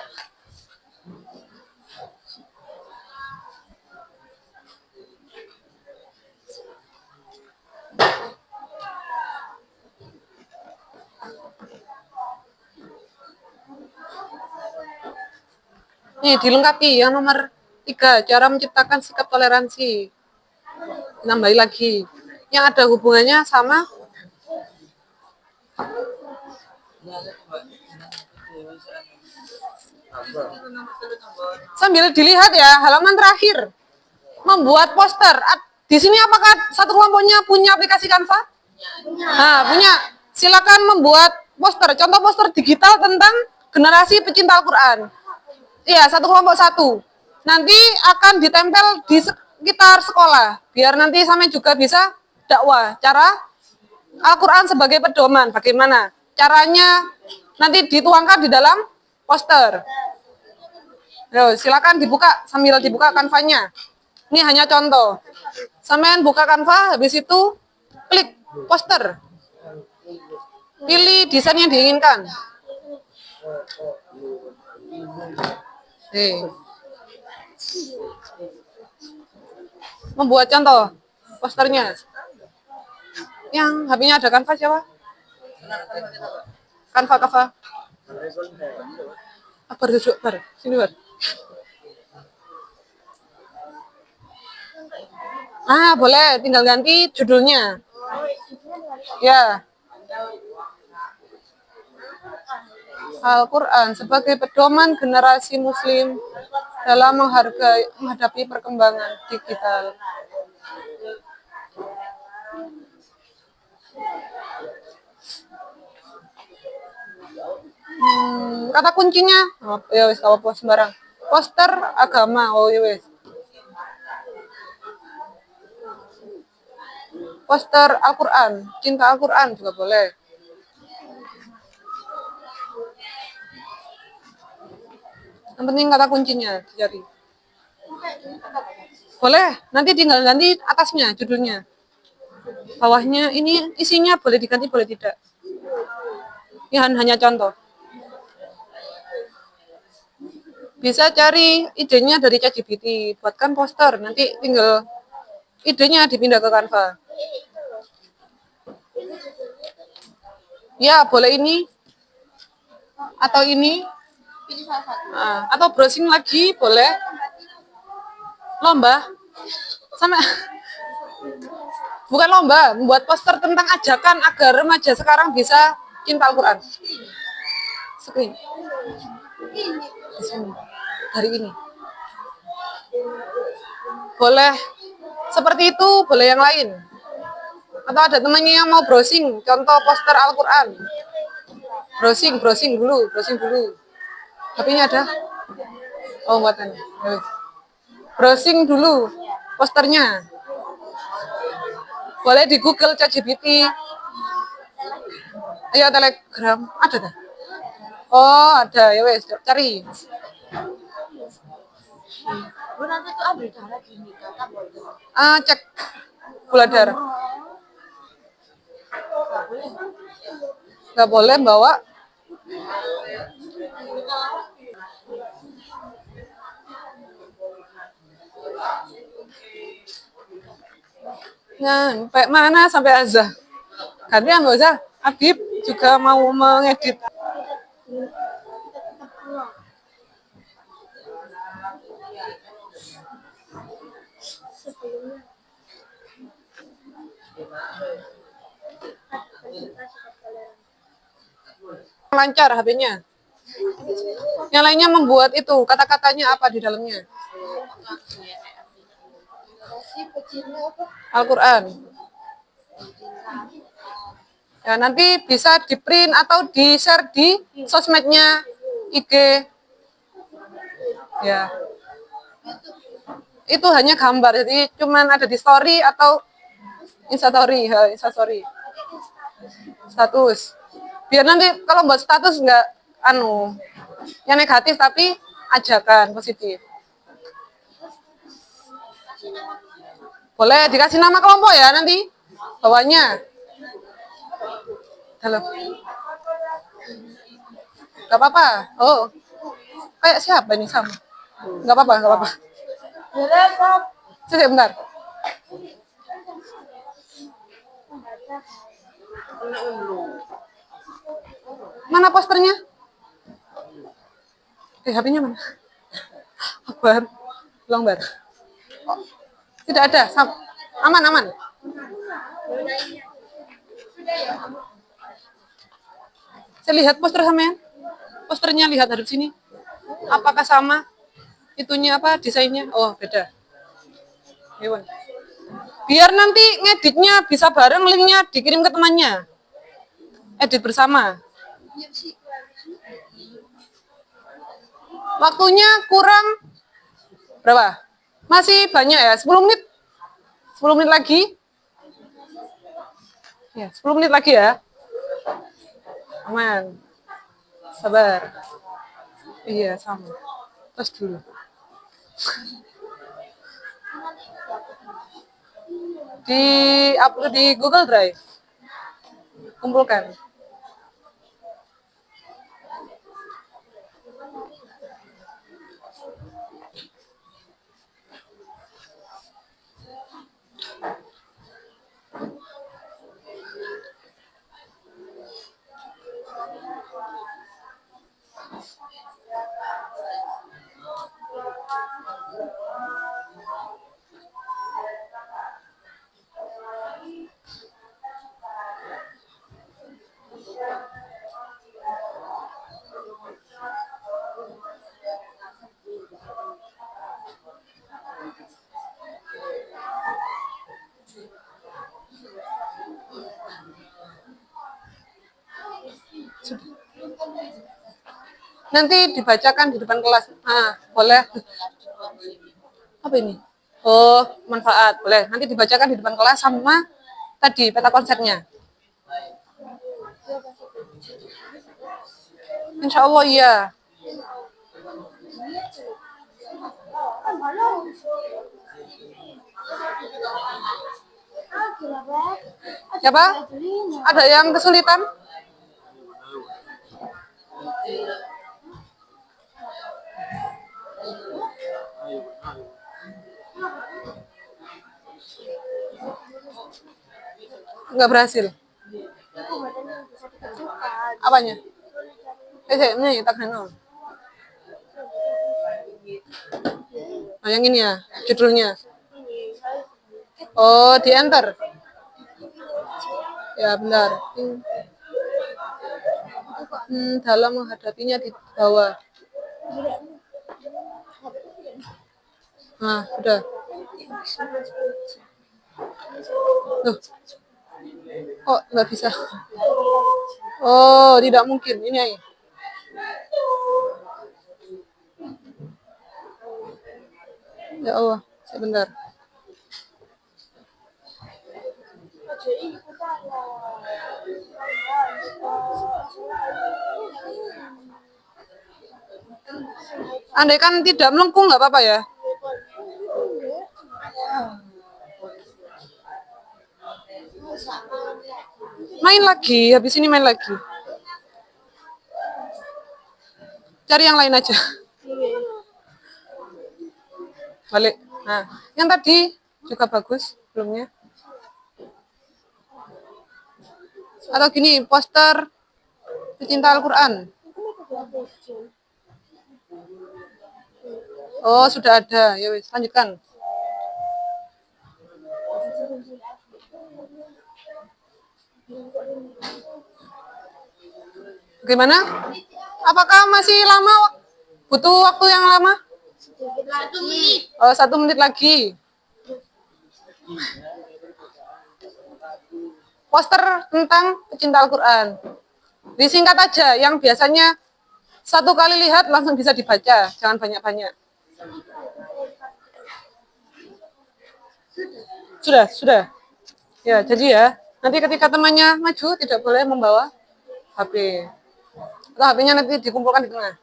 Nih, dilengkapi yang nomor 3, cara menciptakan sikap toleransi. Nambahi lagi. Yang ada hubungannya sama sambil dilihat ya, halaman terakhir. Membuat poster. Di sini apakah satu kelompoknya punya aplikasi Canva? Nah, punya. Silakan membuat poster. Contoh poster digital tentang generasi pecinta Al-Quran. Iya, satu kelompok satu. Nanti akan ditempel di sekitar sekolah. Biar nanti sampai juga bisa dakwah. Cara Al-Quran sebagai pedoman. Bagaimana? Caranya nanti dituangkan di dalam poster. Yo, silakan dibuka sambil dibuka Canva-nya. Ini hanya contoh. Sampean buka Canva, habis itu klik poster. Pilih desain yang diinginkan. Membuat contoh posternya. Yang HP-nya ada Canva siapa? Canva. Apa duduk bar? Sini bar. Boleh, tinggal ganti judulnya. Ya. Al-Quran sebagai pedoman generasi muslim dalam menghadapi perkembangan digital. Kata kuncinya, ya wis apa sembarang. Poster agama, ya wis. Poster Al-Quran, cinta Al-Quran juga boleh. Yang penting kata kuncinya dicari. Boleh, nanti tinggal ganti atasnya, judulnya. Bawahnya ini isinya boleh diganti, boleh tidak. Ini hanya contoh. Bisa cari idenya dari ChatGPT, buatkan poster, nanti tinggal idenya dipindah ke Canva. Ya, boleh ini atau ini. Atau browsing lagi boleh. Lomba sama bukan lomba, membuat poster tentang ajakan agar remaja sekarang bisa cinta Al-Quran. Screen. Di sini. Hari ini. Boleh seperti itu, boleh yang lain. Atau ada temannya yang mau browsing, contoh poster Al-Quran. Browsing dulu. HP-nya ada? Oh, buatan. Browsing dulu posternya. Boleh di Google, ChatGPT. Ayo Telegram, ada kan? Oh, ada. Ya wes, cari.
Nanti tuh ambil darah gini,
Cek gula darah. Nggak boleh bawa. Sampai mana sampai azah? Gantian nggak usah. Adib juga mau mengedit. Lancar HP-nya. Yang lainnya membuat itu kata-katanya apa di dalamnya? Al-Quran. Ya, nanti bisa di print atau di share di sosmednya IG. Ya. Itu hanya gambar, jadi cuman ada di story atau Instastory, status. Biar nanti kalau buat status nggak yang negatif tapi ajakan positif. Boleh dikasih nama kelompok ya nanti bawahnya. Halo. Gak apa-apa. Oh, kayak siapa ini sama? Gak apa-apa. Sebentar. Mana posternya? HP-nya mana? Akbar. Long bar. Oh, tidak ada. Aman, aman. Saya lihat poster sampean. Posternya lihat dari sini. Apakah sama? Itunya apa? Desainnya? Oh, beda. Hewan. Biar nanti ngeditnya bisa bareng, linknya dikirim ke temannya. Edit bersama. Waktunya kurang berapa? Masih banyak ya? 10 menit? 10 menit lagi? Ya, 10 menit lagi ya. Aman. Sabar. Iya, sama. Terus dulu. Di-upload di Google Drive. Kumpulkan. Nanti dibacakan di depan kelas. Ah, boleh. Apa ini? Oh, manfaat. Boleh. Nanti dibacakan di depan kelas sama tadi peta konsepnya. Insya Allah iya. Siapa? Ada yang kesulitan? Enggak berhasil. Apanya? Ini tak kenal. Oh, yang ini ya, judulnya. Oh, di enter. Ya, benar. Dalam menghadapinya di bawah. Nah, udah. Loh. Oh, nggak bisa. Oh, tidak mungkin. Ini aja. Ya Allah, sebentar. Andai kan tidak melengkung nggak apa-apa ya. Main lagi, habis ini main lagi. Cari yang lain aja. Balik. Nah, yang tadi juga bagus belumnya. Atau gini, poster pecinta Al-Quran. Oh, sudah ada. Ya wis, lanjutkan. Bagaimana? Apakah masih lama? Butuh waktu yang lama?
1 menit.
Oh, 1 menit lagi. Poster tentang pecinta Al-Quran. Disingkat aja, yang biasanya 1 kali lihat langsung bisa dibaca. Jangan banyak-banyak. Sudah. Ya, jadi ya. Nanti ketika temannya maju, tidak boleh membawa HP. Atau HP-nya nanti dikumpulkan di tengah.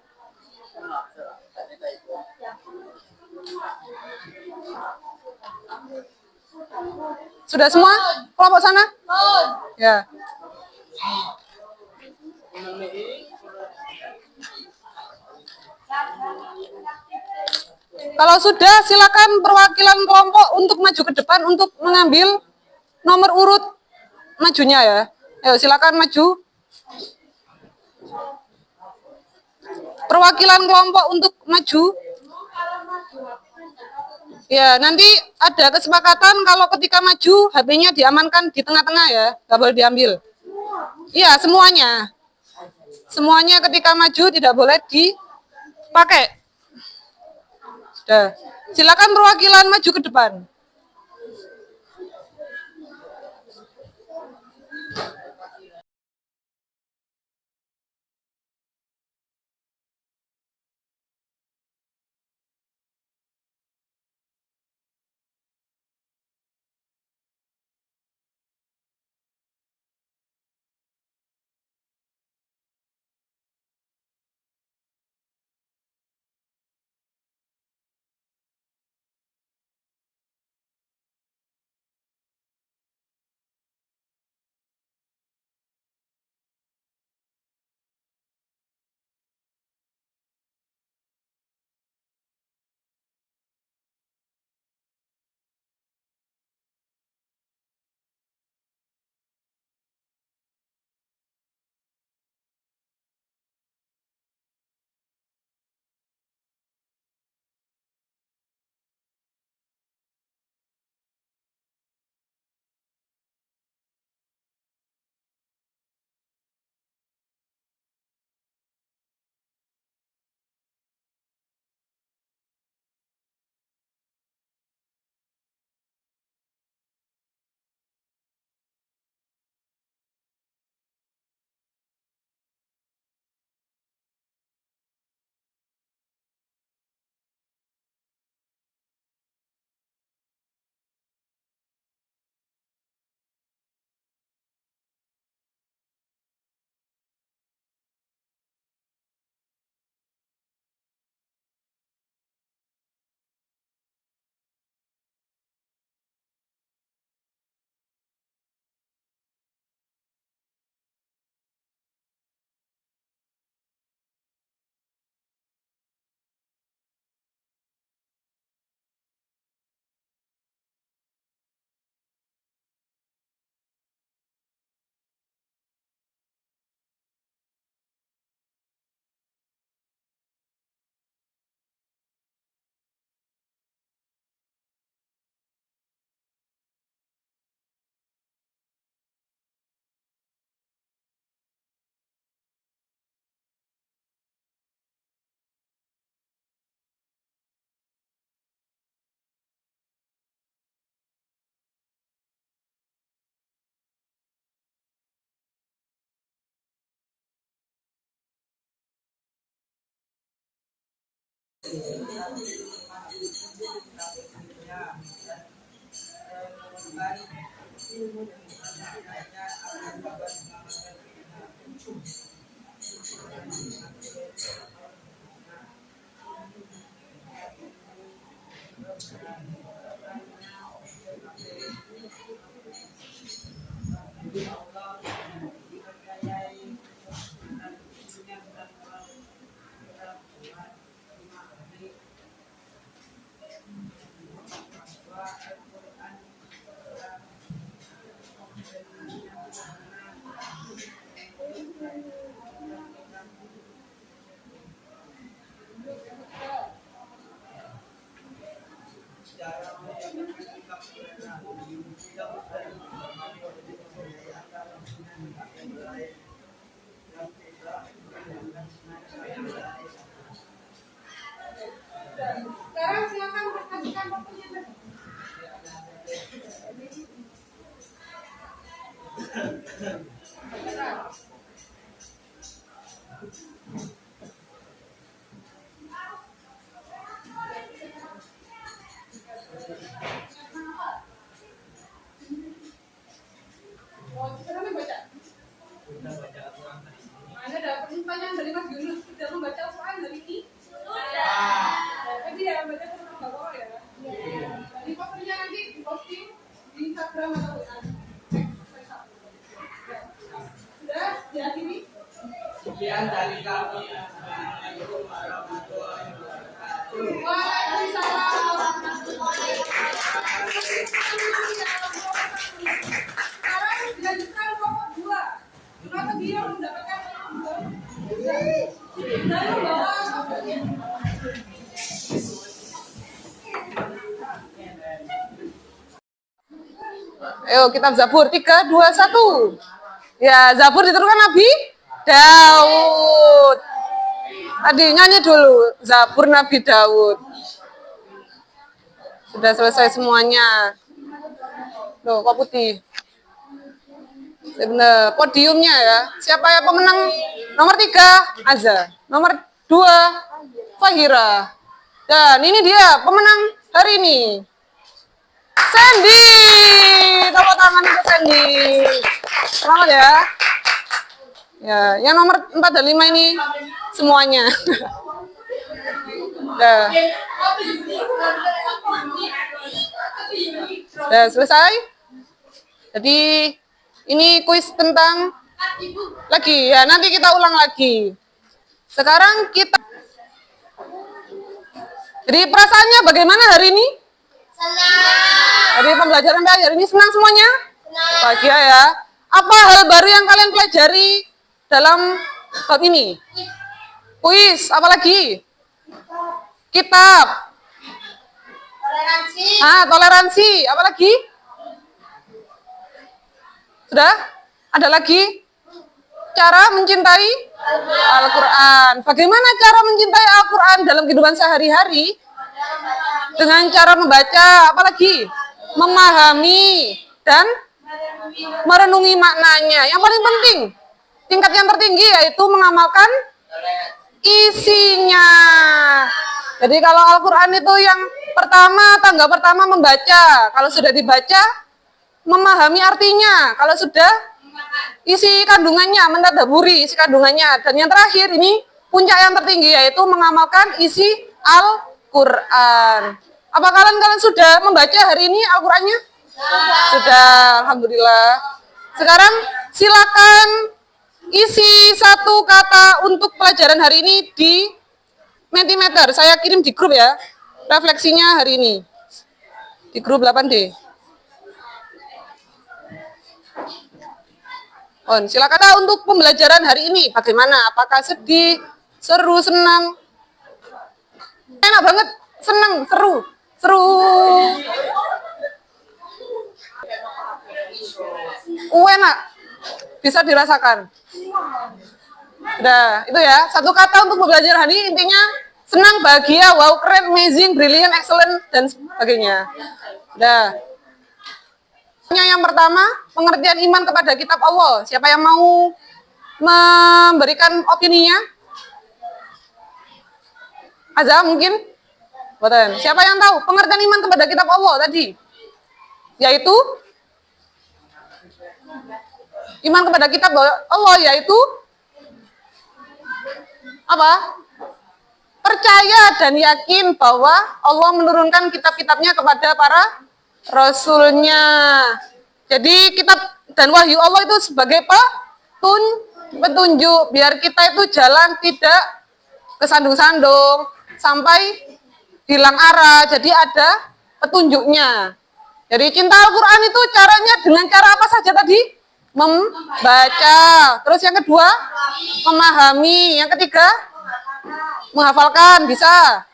Sudah semua? Kelompok sana? Ya. Kalau sudah, silakan perwakilan kelompok untuk maju ke depan untuk mengambil nomor urut majunya ya. Ayo silakan maju. Perwakilan kelompok untuk maju. Ya, nanti ada kesepakatan kalau ketika maju HP-nya diamankan di tengah-tengah ya, nggak boleh diambil. Iya, semuanya. Semuanya ketika maju tidak boleh dipakai. Sudah. Silakan perwakilan maju ke depan. Sekarang silakan perhatikan waktunya. Oh, sekarang baca. Mana dapat pertanyaan dari Mas Yunus? Sudah membaca soal hari ini? Sudah. Jadi ya baca tentang bapak ya. Iya. Jadi fotonya nanti posting di Instagram atau WA. Sudah diakhiri.
Sekian dari kami. Assalamualaikum warahmatullahi wabarakatuh.
Waalaikumsalam warahmatullahi wabarakatuh. Sekarang dilanjutkan kelompok 2. Kenapa dia mendapatkan kelompok 2? Lalu bawa apa? Ayo kitab Zabur 3, 2, 1. Ya, Zabur diturunkan Nabi Daud. Tadi nyanyi dulu Zabur Nabi Daud. Sudah selesai semuanya. Loh, kok putih? Benar, podiumnya ya. Siapa yang pemenang? Nomor 3, Azza. Nomor 2, Fahira. Dan ini dia pemenang hari ini. Sandy. Tepuk tangan untuk Sandy. Selamat ya. Ya, yang nomor 4 dan 5 ini semuanya. Sudah selesai. Jadi ini kuis tentang lagi ya, nanti kita ulang lagi. Sekarang kita. Jadi perasaannya bagaimana hari ini?
Senang.
Jadi pembelajaran hari ini senang semuanya? Bahagia ya. Apa hal baru yang kalian pelajari dalam bab ini? Kuis, apalagi? Kitab.
Toleransi.
Toleransi, apalagi? Sudah? Ada lagi? Cara mencintai Al-Quran. Bagaimana cara mencintai Al-Quran dalam kehidupan sehari-hari? Dengan cara membaca, apalagi? Memahami dan merenungi maknanya. Yang paling penting, tingkat yang tertinggi yaitu mengamalkan isinya. Jadi kalau Al-Quran itu yang pertama, tangga pertama membaca. Kalau sudah dibaca, memahami artinya. Kalau sudah, isi kandungannya, mentadaburi isi kandungannya. Dan yang terakhir ini, puncak yang tertinggi yaitu mengamalkan isi Al-Quran. Apa kalian sudah membaca hari ini Al-Qurannya? Sudah, Alhamdulillah. Sekarang silakan isi satu kata untuk pelajaran hari ini di Mentimeter. Saya kirim di grup ya, refleksinya hari ini. Di grup 8D. Silakan untuk pembelajaran hari ini. Bagaimana? Apakah sedih, seru, senang? Enak banget, senang, seru. Enak, bisa dirasakan. Udah, itu ya. Satu kata untuk pembelajaran hari ini intinya senang, bahagia, wow, keren, amazing, brilliant, excellent, dan sebagainya. Udah. Yang pertama, pengertian iman kepada kitab Allah. Siapa yang mau memberikan opininya? Azza mungkin? Boten. Siapa yang tahu pengertian iman kepada kitab Allah tadi? Yaitu iman kepada kitab Allah yaitu apa? Percaya dan yakin bahwa Allah menurunkan kitab-kitabnya kepada para Rasulnya. Jadi kitab dan wahyu Allah itu sebagai petunjuk biar kita itu jalan tidak kesandung-sandung sampai hilang arah. Jadi ada petunjuknya. Jadi cinta Al-Quran itu caranya dengan cara apa saja tadi? Membaca. Terus yang kedua, memahami. Yang ketiga, menghafalkan. Bisa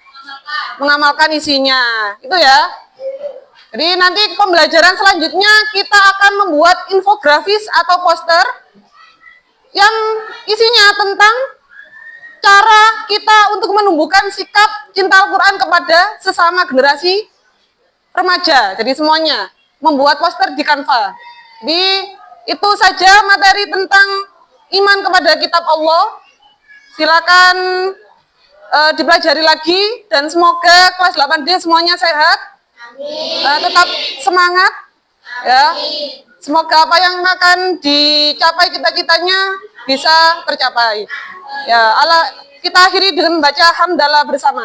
mengamalkan isinya. Itu ya. Jadi nanti pembelajaran selanjutnya kita akan membuat infografis atau poster yang isinya tentang cara kita untuk menumbuhkan sikap cinta Al-Quran kepada sesama generasi remaja. Jadi semuanya membuat poster di Canva. Jadi itu saja materi tentang iman kepada kitab Allah. Silakan dipelajari lagi dan semoga kelas 8D semuanya sehat. Tetap semangat ya. Semoga apa yang akan dicapai cita-citanya bisa tercapai. Ya, kita akhiri dengan membaca hamdalah bersama.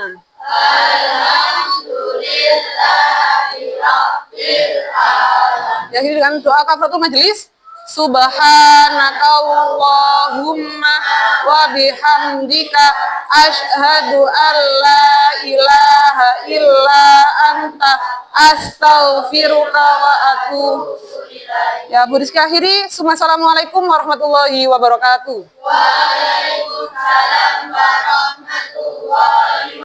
Ya, akhiri dengan doa kafaratul majelis. Subhanakallahumma wa bihamdika asyhadu an la ilaha illa anta astaghfiruka wa atubu ilaik. Ya, Bu Rizky akhiri. Assalamualaikum warahmatullahi wabarakatuh. Waalaikumsalam warahmatullahi wabarakatuh.